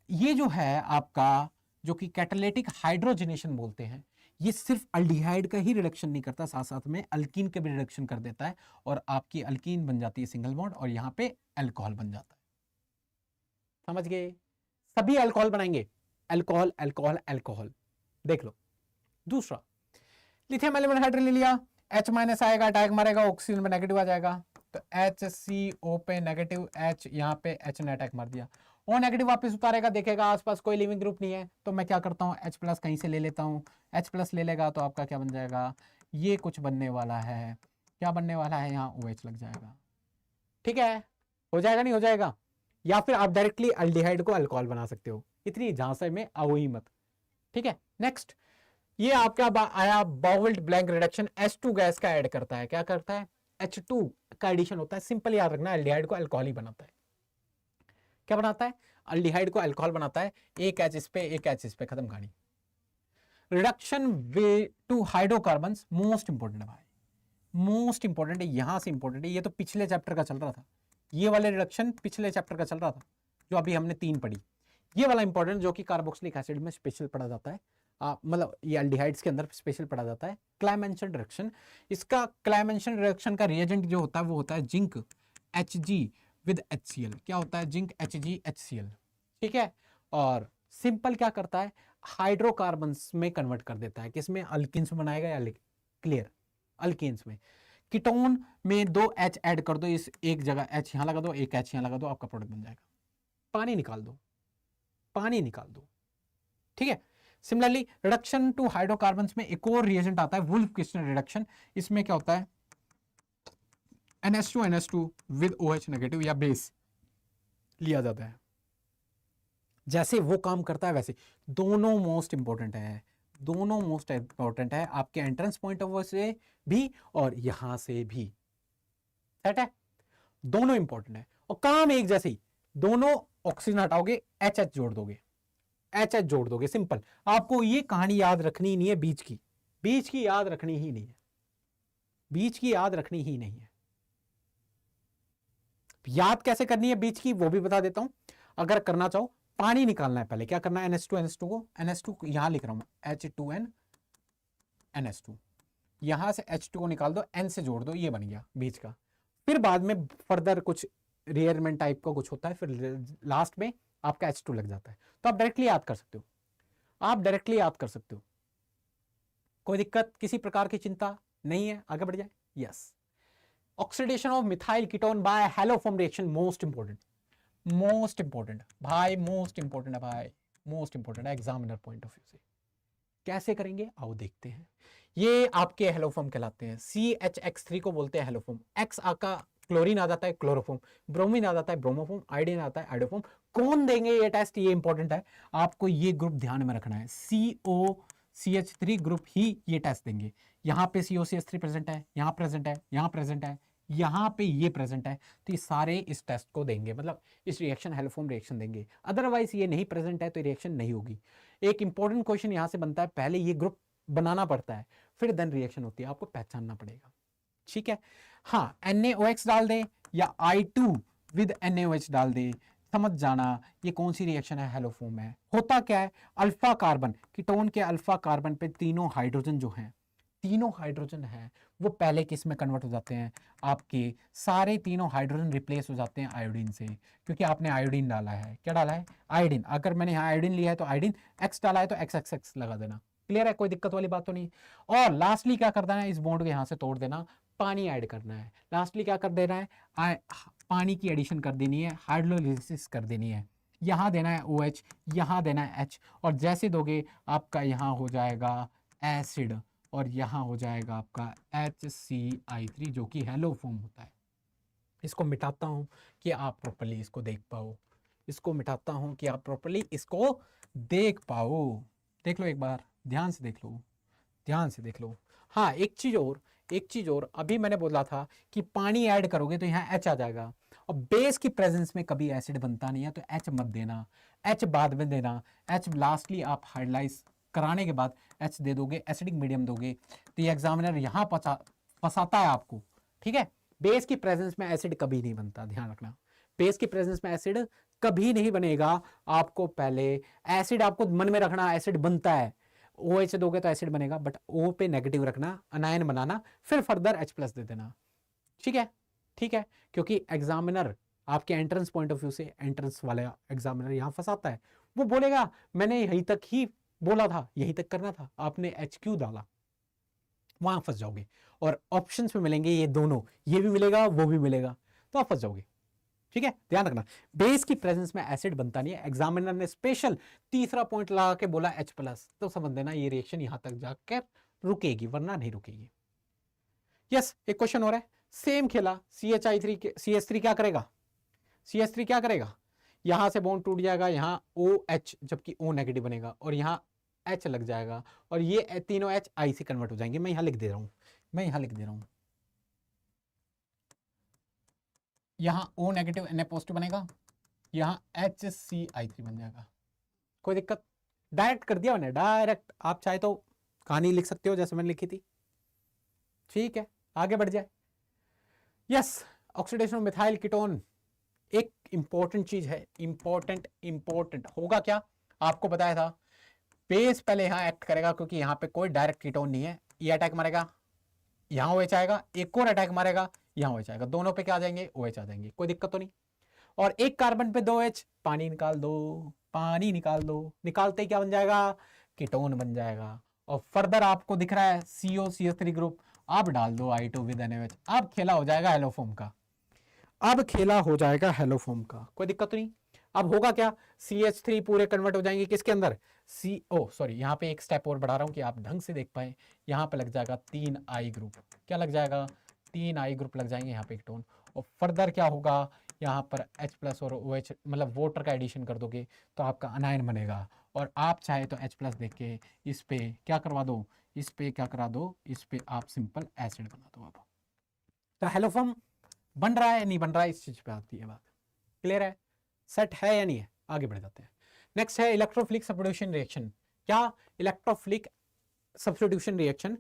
ये जो है आपका, जो कि कैटालिटिक हाइड्रोजनेशन बोलते हैं, ये सिर्फ अल्डिहाइड का ही रिडक्शन नहीं करता, साथ साथ में अल्कीन का भी रिडक्शन कर देता है, और आपकी अल्कीन बन जाती है सिंगल बॉन्ड, और यहां पे अल्कोहल बन जाता है। समझ गए, सभी अल्कोहल बनाएंगे, अल्कोहल अल्कोहल अल्कोहल। देख लो दूसरा, लिथियम एल्यूमिनियम हाइड्राइड ले लिया, H- आएगा, अटैक मारेगा, ऑक्सीजन में नेगेटिव आ जाएगा, तो HCO पे नेगेटिव, H यहाँ पे H ने अटैक मार दिया, O नेगेटिव वापस उतारेगा, देखेगा आसपास कोई लिविंग ग्रुप नहीं है, तो मैं क्या करता हूँ, H+ कहीं से ले लेता हूँ, H+ ले लेगा तो आपका क्या बन जाएगा, ये कुछ बनने वाला है, क्या बनने वाला है, यहाँ OH लग जाएगा, ठीक है। हो जाएगा नहीं हो जाएगा, या फिर आप डायरेक्टली अल्डिहाइड को अल्कोहल बना सकते हो, इतनी झांसे में आओ ही मत, ठीक है। नेक्स्ट, ये आपका आया बाउल्ड ब्लैंक रिडक्शन, H2 गैस का ऐड करता है, क्या करता है, H2 का एडिशन होता है, सिंपल याद रखना, अल्डिहाइड को अल्कोहल ही बनाता है। क्या बनाता है, अल्डिहाइड को अल्कोहल बनाता है, एक H इस पे, एक H इस पे, खत्म कहानी। Reduction way to hydrocarbons most important है भाई, मोस्ट इंपोर्टेंट है, यहां से इंपोर्टेंट है, ये तो पिछले चैप्टर का चल रहा था, ये वाले रिडक्शन पिछले चैप्टर का चल रहा था, जो अभी हमने 3 पढ़ी। ये वाला इंपॉर्टेंट जो कि कार्बोक्सिलिक एसिड में स्पेशल पढ़ा जाता है, मतलब ये अल्डिहाइड्स के अंदर स्पेशल पढ़ा जाता है, क्लाइमेंशन रिडक्शन। इसका क्लाइमेंशन रिडक्शन का रिएजेंट जो होता है वो होता है जिंक Hg विद HCl, क्या होता है, जिंक Hg HCl, ठीक है। और सिंपल क्या करता है, हाइड्रोकार्बन्स में कन्वर्ट कर देता है, किसमें, अल्किन्स में बनाएगा, या क्लियर, अल्केन्स में। कीटोन में 2 H ऐड कर दो, इस एक जगह H यहां लगा दो, एक H यहां लगा दो, आपका प्रोडक्ट बन जाएगा, पानी निकाल दो, पानी निकाल दो, ठीक है। सिमिलरली रिडक्शन टू हाइड्रोकार्बन्स में एक और रिएजेंट आता है, वुल्फ क्रिस्टल रिडक्शन। इसमें क्या होता है, NH2 विद OH नेगेटिव या बेस लिया जाता है, जैसे वो काम करता है वैसे। दोनों मोस्ट इंपॉर्टेंट है, दोनों मोस्ट इंपॉर्टेंट है, आपके एंट्रेंस पॉइंट ऑफ व्यू से भी और यहां से भी, सेट है, दोनों इंपॉर्टेंट है, और काम एक जैसे ही, दोनों ऑक्सीजन हटाओगे, HH जोड़ दोगे, HH जोड़ दोगे, सिंपल। आपको ये कहानी याद रखनी नहीं है, बीच की याद रखनी ही नहीं है, बीच की याद रखनी ही नहीं है। याद कैसे करनी है बीच की, वो भी बता देता हूं। अगर करना चाहो, पानी निकालना है, पहले क्या करना है, NH2 को, NH2 यहां लिख रहा हूं मैं, H2N NH2, यहां से H2 को निकाल दो, N से जोड़ दो, ये बन गया बीच का। फिर बाद में फर्दर कुछ रियरमेंट टाइप का कुछ होता है, फिर लास्ट में आपका H2 लग जाता है, तो आप डायरेक्टली याद कर सकते हो, आप डायरेक्टली याद कर सकते हो, कोई दिक्कत, किसी प्रकार की चिंता नहीं है, आगे बढ़ जाए। Yes, oxidation of methyl ketone by haloform reaction, most important, most important भाई, मोस्ट इंपोर्टेंट है भाई, मोस्ट इंपोर्टेंट है एग्जामिनर पॉइंट ऑफ व्यू से। कैसे करेंगे आओ देखते हैं। ये आपके हेलोफॉर्म कहलाते हैं, CHX3 को बोलते हैं हेलोफॉर्म, X आपका क्लोरीन आ जाता है क्लोरोफॉर्म, ब्रोमीन आ जाता है ब्रोमोफॉर्म, आयोडीन आता है आइडोफॉर्म, कौन देंगे ये टेस्ट, ये इंपॉर्टेंट है, आपको ये ग्रुप ध्यान में रखना है। COCH3 ग्रुप ही ये टेस्ट देंगे। यहाँ पे COCH3 प्रेजेंट है, यहाँ प्रेजेंट है, यहाँ प्रेजेंट है, यहाँ पे ये प्रेजेंट है, तो ये सारे इस टेस्ट को देंगे, मतलब इस रिएक्शन हेलोफॉर्म रिएक्शन देंगे। अदरवाइज ये नहीं प्रेजेंट है तो रिएक्शन नहीं होगी। एक इंपॉर्टेंट क्वेश्चन यहाँ से बनता है, पहले ये ग्रुप बनाना पड़ता है, फिर देन रिएक्शन होती है, आपको पहचानना पड़ेगा। ठीक है, हाँ NaOH डाल दे या I2 विद NaOH डाल दे, समझ जाना ये कौन सी रिएक्शन है, हेलोफॉर्म है। होता क्या है, अल्फा कार्बन, कीटोन के अल्फा कार्बन पे तीनों हाइड्रोजन जो हैं, तीनों हाइड्रोजन हैं वो पहले किस में कन्वर्ट हो जाते हैं, आपके सारे तीनों हाइड्रोजन रिप्लेस हो जाते हैं आयोडीन से, क्योंकि आपने आयोडीन डाला है। क्या डाला है, आयोडीन। अगर मैंने यहाँ आयोडीन लिया है तो आयोडीन, X डाला है तो XXX लगा देना। क्लियर है, कोई दिक्कत वाली बात तो नहीं। और लास्टली क्या कर देना है, इस बॉन्ड को यहाँ से तोड़ देना, पानी ऐड करना है। लास्टली क्या कर देना है, पानी की एडिशन कर देनी है, हाइड्रोलिसिस कर देनी है। यहाँ देना है OH, यहाँ देना है H, और जैसे दोगे आपका यहाँ हो जाएगा एसिड, और यहाँ हो जाएगा आपका HCl3 जो कि हेलोफॉर्म होता है। इसको मिटाता हूँ कि आप प्रॉपर्ली इसको देख पाओ, इसको मिटाता हूँ कि आप प्रॉपर्ली इसको देख पाओ। देख लो एक बार, ध्यान से देख लो, ध्यान से देख लो। हाँ एक चीज और, अभी मैंने बोला था कि पानी ऐड करोगे तो यहाँ H आ जाएगा, और बेस की प्रेजेंस में कभी एसिड बनता नहीं है, तो H मत देना, H बाद में देना। H लास्टली आप हाइड्रोलाइज कराने के बाद H दे दोगे, एसिडिक मीडियम दोगे, तो ये एग्जामिनर यहाँ फंसाता है आपको। ठीक है, बेस की प्रेजेंस में एसिड कभी नहीं बनता, ध्यान रखना, बेस की प्रेजेंस में एसिड कभी नहीं बनेगा। आपको पहले एसिड, आपको मन में रखना एसिड बनता है, OH दोगे तो एसिड बनेगा, बट O पे नेगेटिव रखना, अनायन बनाना, फिर फर्दर H+ दे देना। ठीक है, ठीक है, क्योंकि एग्जामिनर आपके एंट्रेंस पॉइंट ऑफ व्यू से, एंट्रेंस वाला एग्जामिनर यहाँ फंसाता है। वो बोलेगा मैंने यहीं तक ही बोला था, यहीं तक करना था, आपने HQ डाला, वहां फंस जाओगे। और ऑप्शंस में मिलेंगे ये दोनों, ये भी मिलेगा वो भी मिलेगा, तो आप फंस जाओगे। ठीक है, ध्यान रखना, बेस की प्रेजेंस में एसिड बनता नहीं है। एग्जामिनर ने स्पेशल तीसरा पॉइंट लगा के बोला H+, तो समझ लेना ये रिएक्शन यहां तक जाकर रुकेगी, वरना नहीं रुकेगी। यस, एक क्वेश्चन हो रहा है, सेम खेला, CH3 क्या करेगा, CH3 क्या करेगा, यहां से बॉन्ड टूट जाएगा, यहाँ OH जबकि O नेगेटिव बनेगा, और यहाँ H लग जाएगा, और ये तीनों H I से कन्वर्ट हो जाएंगे। मैं यहाँ लिख दे रहा हूं, मैं यहाँ लिख दे रहा हूं, यहाँ O नेगेटिव Na पॉजिटिव बनेगा, यहाँ HCl3 बन जाएगा। कोई दिक्कत, डायरेक्ट कर दिया मैंने, डायरेक्ट। आप चाहे तो कहानी लिख सकते हो जैसे मैंने लिखी थी। ठीक है, आगे बढ़ जाए। Yes, oxidation of methyl ketone एक इंपॉर्टेंट चीज है, इंपॉर्टेंट होगा क्या, आपको बताया था, बेस पहले यहां एक्ट करेगा, क्योंकि यहां पे कोई डायरेक्ट कीटोन नहीं है, ये अटैक मारेगा, यहां OH आएगा, एक और अटैक मारेगा, यहां OH आएगा, दोनों पे क्या आ जाएंगे, OH आ जाएंगे, कोई दिक्कत तो नहीं। और एक कार्बन पे 2H, पानी निकाल दो, पानी निकाल दो, निकालते ही क्या बन जाएगा, कीटोन बन जाएगा। और फर्दर आपको दिख रहा है COCH3 ग्रुप, आप डाल दो I2 विद NaOH, अब खेला हो जाएगा हेलोफॉर्म का, अब खेला हो जाएगा हेलोफॉर्म का, कोई दिक्कत नहीं। अब होगा क्या, CH3 पूरे कन्वर्ट हो जाएंगे किसके अंदर, सॉरी, यहाँ पे एक स्टेप और बढ़ा रहा हूँ कि आप ढंग से देख पाए, यहाँ पे लग जाएगा 3I ग्रुप, क्या लग जाएगा, 3I ग्रुप लग जाएंगे यहाँ पे कीटोन। और फर्दर क्या होगा, यहाँ पर H+ और OH, मतलब वाटर का एडिशन कर दोगे तो आपका अनायन बनेगा। और आप चाहे तो H+ देख के इस पे क्या करवा दो, इस पे क्या करा दो, इस पे आप सिंपल एसिड बना दो। अब तो हेलोफॉर्म बन रहा है नहीं बन रहा है, इस चीज पे आती है बात। क्लियर है, सेट है या नहीं है, आगे बढ़ जाते हैं। नेक्स्ट है इलेक्ट्रोफिलिक सब्स्टिट्यूशन रिएक्शन। क्या, इलेक्ट्रोफिलिक सब्स्टिट्यूशन रिएक्शन,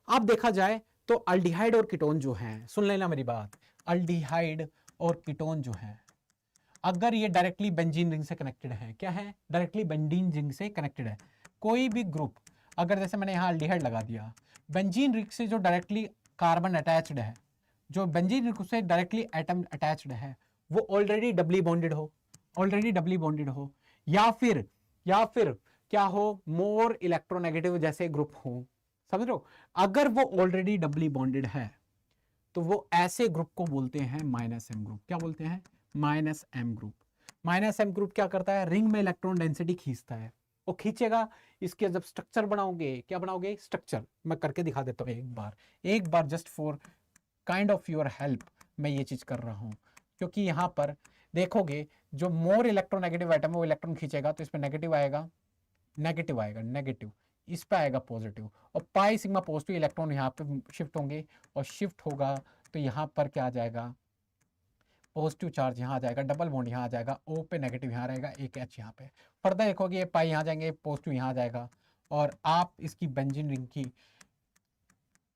आप देखा जाए तो अल्डिहाइड और कीटोन जो हैं, सुन लेना मेरी बात, अल्डिहाइड और कीटोन जो हैं, अगर ये डायरेक्टली बेंजीन रिंग से कनेक्टेड है, क्या है, डायरेक्टली बेंजीन रिंग से कनेक्टेड है, कोई भी ग्रुप, अगर जैसे मैंने यहाँ अल्डिहाइड लगा दिया, बेंजीन रिंग से जो डायरेक्टली कार्बन अटैच्ड है, जो बेंजीन रिंग से डायरेक्टली एटम अटैच्ड है, वो ऑलरेडी डबली बॉन्डेड हो, ऑलरेडी डबली बॉन्डेड हो, या फिर क्या हो, मोर इलेक्ट्रोनेगेटिव जैसे ग्रुप हो, समझ रहे हो। अगर वो ऑलरेडी डबली बॉन्डेड है तो वो ऐसे ग्रुप को बोलते हैं -M ग्रुप। क्या बोलते हैं, -M ग्रुप। -M ग्रुप क्या करता है, रिंग में इलेक्ट्रॉन डेंसिटी खींचता है, वो खींचेगा, इसके जब स्ट्रक्चर बनाओगे, क्या बनाओगे, स्ट्रक्चर, मैं करके दिखा देता हूँ एक बार just for kind of your help, मैं ये चीज कर रहा हूँ, क्योंकि यहाँ पर देखोगे जो मोर इलेक्ट्रोनेगेटिव आइटम है वो इलेक्ट्रॉन खींचेगा, तो इस पे नेगेटिव आएगा, नेगेटिव आएगा, नेगेटिव, इस पे आएगा पॉजिटिव, और पाई सिग्मा पॉजिटिव इलेक्ट्रॉन यहाँ पे शिफ्ट होंगे, और शिफ्ट होगा तो यहाँ पर क्या आ जाएगा, पॉजिटिव चार्ज यहाँ आ जाएगा, डबल बॉन्ड यहाँ आ जाएगा, O पे नेगेटिव यहाँ रहेगा, एक H यहाँ पे। फर्दर देखोगे ये पाई यहाँ जाएंगे, पॉजिटिव यहाँ आ जाएगा, और आप इसकी बेंजीन रिंग की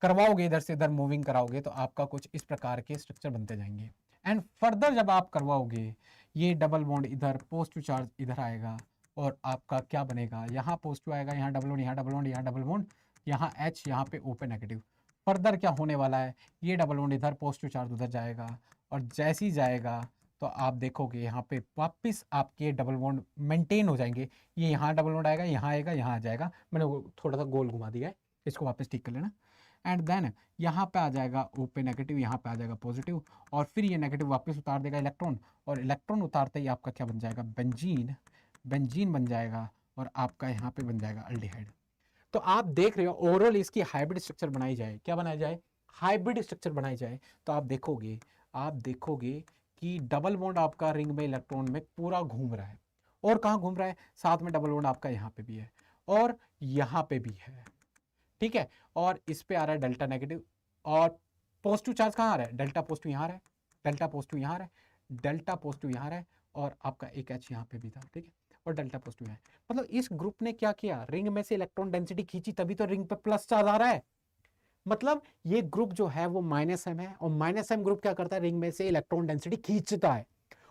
करवाओगे, इधर से इधर मूविंग कराओगे तो आपका कुछ इस प्रकार के स्ट्रक्चर बनते जाएंगे। एंड फर्दर जब आप करवाओगे ये डबल बॉन्ड इधर, पॉजिटिव चार्ज इधर आएगा, और आपका क्या बनेगा, यहाँ पॉजिटिव आएगा, यहाँ डबल बॉन्ड, यहाँ डबल बॉन्ड, यहाँ डबल बॉन्ड, यहाँ H, यहाँ पे O पे नेगेटिव। फर्दर क्या होने वाला है, ये डबल बॉन्ड इधर, पॉजिटिव चार्ज उधर जाएगा, और जैसे ही जाएगा तो आप देखोगे यहाँ पे वापस आपके डबल बॉन्ड मेंटेन हो जाएंगे। ये यहाँ डबल बॉन्ड आएगा, यहाँ आएगा, यहाँ आ जाएगा, मैंने वो थोड़ा सा गोल घुमा दिया है, इसको वापस ठीक कर लेना। एंड देन यहाँ पे आ जाएगा O पे नेगेटिव, यहाँ पे आ जाएगा पॉजिटिव, और फिर ये नेगेटिव वापस उतार देगा इलेक्ट्रॉन, और इलेक्ट्रॉन उतारते ही आपका क्या बन जाएगा, बेंजीन, बेंजीन बन जाएगा, और आपका यहाँ पे बन जाएगा अल्डिहाइड। तो आप देख रहे हो ओवरऑल इसकी हाइब्रिड स्ट्रक्चर बनाई जाए, क्या बनाया जाए, हाइब्रिड स्ट्रक्चर बनाई जाए, तो आप देखोगे कि डबल बॉन्ड आपका रिंग में इलेक्ट्रॉन में पूरा घूम रहा है, और कहाँ घूम रहा है, साथ में डबल बॉन्ड आपका यहाँ पे भी है और यहाँ पे भी है, ठीक है, और इस पे आ रहा है डेल्टा नेगेटिव, और पॉजिटिव चार्ज कहाँ आ रहा है, डेल्टा पॉजिटिव यहाँ आ रहा है, डेल्टा पॉजिटिव यहाँ आ रहा है, डेल्टा पॉजिटिव यहाँ आ रहा है, और आपका एक H यहाँ पे भी था, ठीक है, और डेल्टा पॉजिटिव है। मतलब इस ग्रुप ने क्या किया, रिंग में से इलेक्ट्रॉन डेंसिटी खींची, तभी तो रिंग पे प्लस चार्ज आ रहा है। मतलब ये ग्रुप जो है वो -m है, और -m ग्रुप क्या करता है, रिंग में से इलेक्ट्रॉन डेंसिटी खींचता है,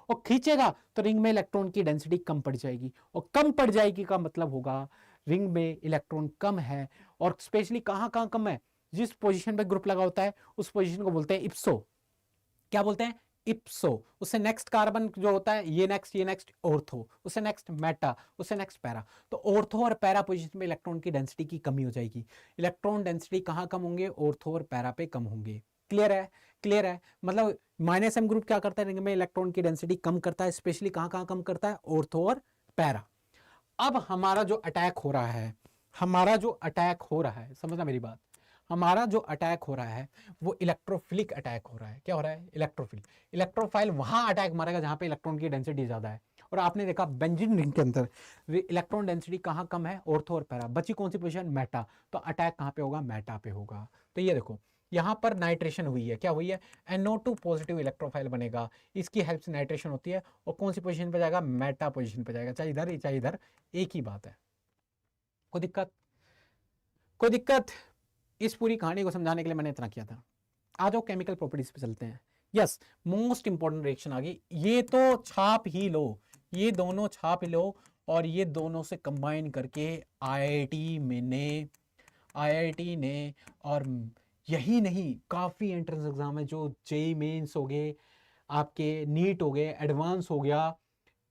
और खींचेगा तो रिंग में इलेक्ट्रॉन की डेंसिटी कम पड़ जाएगी, और कम पड़ जाएगी का मतलब होगा रिंग में इलेक्ट्रॉन कम है, और स्पेशली कहाँ कहाँ कम है, जिस पोजीशन पे ग्रुप लगा होता है उस पोजीशन को बोलते हैं इप्सो। क्या बोलते हैं, इप्सो। उससे नेक्स्ट कार्बन जो होता है, ये नेक्स्ट ऑर्थो, उससे नेक्स्ट मेटा, उससे नेक्स्ट पैरा। तो ऑर्थो और पैरा पोजीशन में इलेक्ट्रॉन की डेंसिटी की कमी हो जाएगी। इलेक्ट्रॉन डेंसिटी कहाँ कम होंगे, ऑर्थो और पैरा पे कम होंगे। क्लियर है, क्लियर है। मतलब -m ग्रुप क्या करता है, रिंग में इलेक्ट्रॉन की डेंसिटी कम करता है, स्पेशली कहाँ कहाँ कम करता है, ऑर्थो और पैरा। अब हमारा जो अटैक हो रहा है, समझना मेरी बात, हमारा जो अटैक हो रहा है वो इलेक्ट्रोफिलिक अटैक हो रहा है। क्या हो रहा है, इलेक्ट्रोफिलिक। इलेक्ट्रोफाइल वहां अटैक मारेगा जहां पे इलेक्ट्रॉन की डेंसिटी ज्यादा है, और आपने देखा बेंजीन रिंग के अंदर इलेक्ट्रॉन डेंसिटी कहाँ कम है, ऑर्थो और पैरा। बची कौन सी पोजीशन, मेटा। तो अटैक कहाँ पे होगा, मेटा पे होगा। तो ये देखो यहाँ पर नाइट्रेशन हुई है, क्या हुई है, NO2 पॉजिटिव इलेक्ट्रोफाइल बनेगा, इसकी हेल्प से नाइट्रेशन होती है, और कौन सी पोजीशन पे जाएगा, मेटा पोजीशन पे जाएगा। चाहे इधर ही चाहे इधर, एक ही बात है। कोई दिक्कत, कोई दिक्कत। इस पूरी कहानी को समझाने के लिए मैंने इतना किया था। आ जाओ केमिकल प्रॉपर्टीज पे चलते हैं। यस, मोस्ट इंपॉर्टेंट रिएक्शन आ गई। ये तो छाप ही लो, ये दोनों छाप ही लो, और ये दोनों से कंबाइन करके IIT ने, और यही नहीं काफ़ी एंट्रेंस एग्जाम है, जो जेई मेंस हो गए, आपके नीट हो गए, एडवांस हो गया,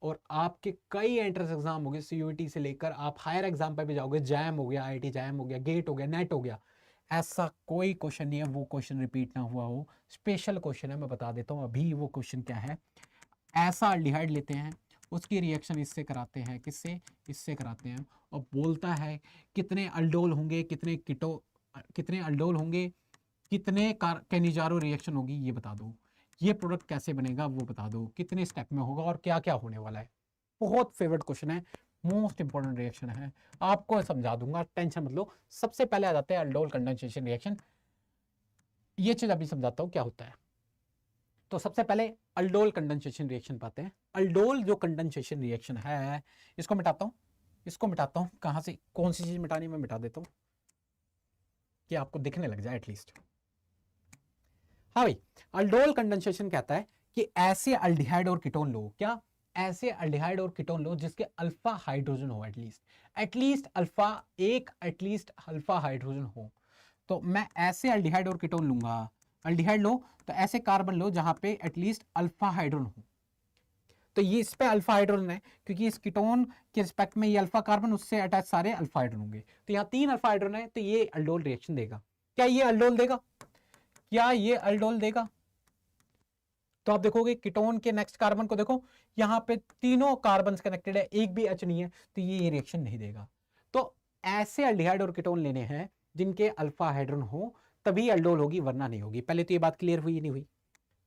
और आपके कई एंट्रेंस एग्जाम हो गए, CUET से लेकर आप हायर एग्जाम पे भी जाओगे, जैम हो गया, IIT जैम हो गया, गेट हो गया, नेट हो गया, ऐसा कोई क्वेश्चन नहीं है वो क्वेश्चन रिपीट ना हुआ हो। स्पेशल क्वेश्चन है, मैं बता देता हूँ अभी वो क्वेश्चन क्या है। ऐसा अल्डिहाइड लेते हैं, उसकी रिएक्शन इससे कराते हैं, किससे, इससे कराते हैं, और बोलता है कितने अल्डोल होंगे, कितने अल्डोल होंगे, कितने कैनिजारो रिएक्शन होगी ये बता दो, ये प्रोडक्ट कैसे बनेगा वो बता दो, कितने स्टेप में होगा, और क्या क्या होने वाला है। बहुत फेवरेट क्वेश्चन है, मोस्ट इंपॉर्टेंट रिएक्शन है, आपको समझा दूंगा, टेंशन मत लो। सबसे पहले आ जाते हैं अल्डोल कंडेंसेशन रिएक्शन। ये चीज अभी समझाता हूं क्या होता है। तो सबसे पहले अल्डोल कंडेंसेशन रिएक्शन पाते हैं। अल्डोल जो कंडेंसेशन रिएक्शन है, इसको मिटाता हूं, कहां से कौन सी चीज मिटानी मैं मिटा देता हूं कि आपको दिखने लग जाए एटलीस्ट। हाँ भाई, अल्डोल कंडेंसेशन कहता है कि ऐसे अल्डिहाइड और कीटोन लो, क्या, ऐसे अल्डिहाइड और कीटोन लो जिसके अल्फा हाइड्रोजन हो, एटलीस्ट अल्फा हाइड्रोजन हो। तो मैं ऐसे अल्डिहाइड और कीटोन लूंगा, अल्डिहाइड लो तो ऐसे कार्बन लो जहां पे एटलीस्ट अल्फा हाइड्रोजन हो। तो ये इस पे अल्फा हाइड्रोजन है, क्योंकि इस कीटोन के रिस्पेक्ट में ये अल्फा कार्बन, उससे अटैच सारे अल्फा हाइड्रोजन होंगे। तो यहाँ 3 अल्फा हाइड्रोजन है, तो ये अल्डोल रिएक्शन देगा। क्या ये अल्डोल देगा, क्या ये अल्डोल देगा? तो आप देखोगे कीटोन के नेक्स्ट कार्बन को देखो, यहां पे तीनों कार्बन कनेक्टेड है, एक भी H नहीं है, तो ये रिएक्शन नहीं देगा। तो ऐसे अल्डिहाइड और कीटोन लेने हैं जिनके अल्फा हाइड्रोजन हो, तभी अल्डोल होगी, वरना नहीं होगी। पहले तो ये बात क्लियर हुई नहीं हुई,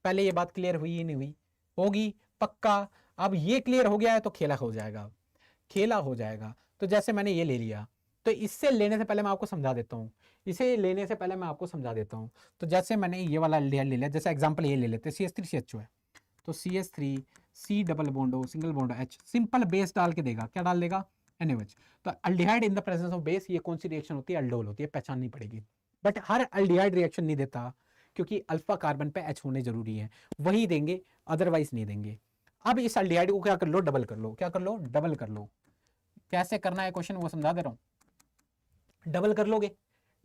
पहले ये बात क्लियर हुई नहीं हुई, होगी पक्का। अब ये क्लियर हो गया है तो खेला हो जाएगा, खेला हो जाएगा। तो जैसे मैंने ये ले लिया, तो इससे लेने से पहले मैं आपको समझा देता हूँ, इसे लेने से पहले मैं आपको समझा देता हूँ। तो जैसे मैंने ये वाला ले लिया, जैसे एग्जांपल ये ले लेते हैं CH3CHO है, तो CH3 C double bond O single bond H, simple base डाल के देगा, क्या डाल देगा, NaOH। तो aldehyde in the presence of base, ये कौन सी रिएक्शन होती है, अल्डोल होती है, पहचाननी पड़ेगी। बट हर अल्डिहाइड रिएक्शन नहीं देता, क्योंकि अल्फा कार्बन पे H होने जरूरी है, वही देंगे, अदरवाइज नहीं देंगे। अब इस अल्डिहाइड को क्या कर लो, डबल कर लो, क्या कर लो, डबल कर लो। कैसे करना है क्वेश्चन वो समझा दे रहा हूं। डबल कर लोगे,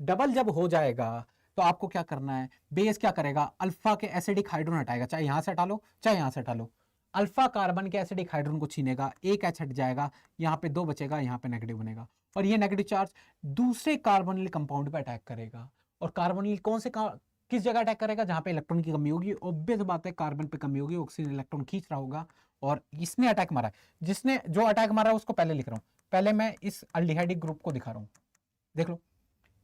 डबल जब हो जाएगा तो आपको क्या करना है, बेस क्या करेगा, अल्फा के एसिडिक हाइड्रोजन हटाएगा, चाहे यहां से हटा लो चाहे यहां से हटा लो, अल्फा कार्बन के एसिडिक हाइड्रोजन को छीनेगा, एक H हट जाएगा, यहाँ पे 2 बचेगा, यहाँ पे नेगेटिव बनेगा, और ये नेगेटिव चार्ज दूसरे कार्बोनिल कंपाउंड पे अटैक करेगा। और कार्बोनिल कौन से किस जगह अटैक करेगा, जहां पे इलेक्ट्रॉन की कमी होगी। ऑब्वियस बात है, कार्बन पे कमी होगी, ऑक्सीजन इलेक्ट्रॉन खींच रहा होगा, और इसने अटैक मारा है, जिसने जो अटैक मारा है उसको पहले लिख रहा हूं, पहले मैं इस अल्डिहाइडिक ग्रुप को दिखा रहा हूं, देख लो,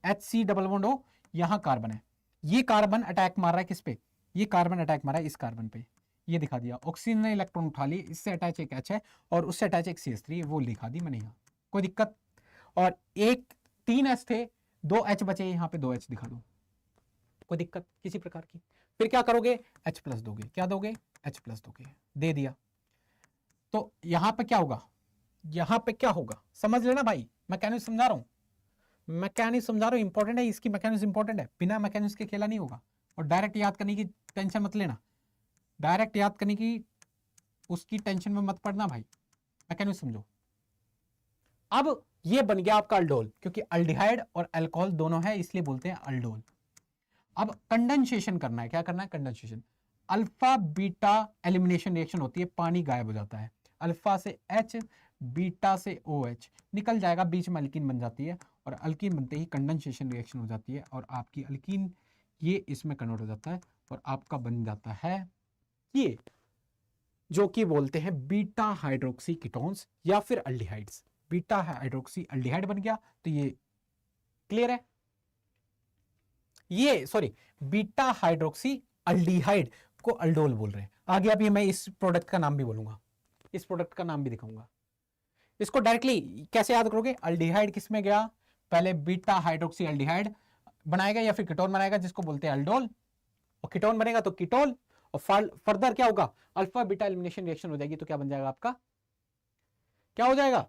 HC डबल बॉन्ड O, यहां कार्बन है, ये कार्बन अटैक मार रहा है किस पे, ये कार्बन अटैक मारा है इस कार्बन पे, ये दिखा दिया, ऑक्सीजन ने इलेक्ट्रॉन उठा लिए, इससे अटैच एक H है और उससे अटैच एक CH3, वो दिखा दी मैंने यहाँ, कोई दिक्कत। और एक 3 H थे, 2 H बचे, यहाँ पे 2 H दिखा दो, कोई दिक्कत किसी प्रकार की। फिर क्या करोगे, H प्लस दोगे, क्या दोगे, H प्लस दोगे, दे दिया। तो यहां पे क्या होगा, यहां पे क्या होगा, समझ लेना भाई, मैकेनिज्म समझा रहा हूं, मैकेनिज्म समझा रहा हूं, इंपॉर्टेंट है, इसकी मैकेनिज्म इंपॉर्टेंट है, बिना मैकेनिज्म के खेला नहीं होगा। और डायरेक्ट याद करने की टेंशन मत लेना, डायरेक्ट याद करने की उसकी टेंशन में मत पड़ना भाई, मैकेनिज्म समझो। अब ये बन गया आपका अल्डोल, क्योंकि अल्डिहाइड और अल्कोहल दोनों है, इसलिए बोलते हैं अल्डोल। अब कंडेंसेशन करना है, क्या करना है, condensation, alpha beta elimination reaction होती है, पानी गायब हो जाता है, अल्फा से H, बीटा से OH निकल जाएगा, बीच में अल्कीन बन जाती है, और अल्कीन बनते ही कंडेंसेशन रिएक्शन हो जाती है, और आपकी अल्कीन ये इसमें कन्वर्ट हो जाता है, और आपका बन जाता है ये जो कि बोलते हैं बीटा हाइड्रोक्सी कीटोन्स या फिर अल्डिहाइड्स। बीटा हाइड्रोक्सी अल्डिहाइड बन गया, तो ये क्लियर है, ये सॉरी बीटा हाइड्रोक्सी अल्डिहाइड को अल्डोल बोल रहे हैं। आगे अभी मैं इस प्रोडक्ट का नाम भी बोलूंगा, इस प्रोडक्ट का नाम भी दिखाऊंगा। इसको डायरेक्टली कैसे याद करोगे, अल्डिहाइड किस में गया, पहले बीटा हाइड्रोक्सी अल्डिहाइड बनाएगा या फिर कीटोन बनाएगा, जिसको बोलते हैं अल्डोल, और कीटोन बनेगा तो कीटोल, और फर्दर क्या होगा, अल्फा बीटा एलिमिनेशन रिएक्शन हो जाएगी, तो क्या बन जाएगा आपका, क्या हो जाएगा,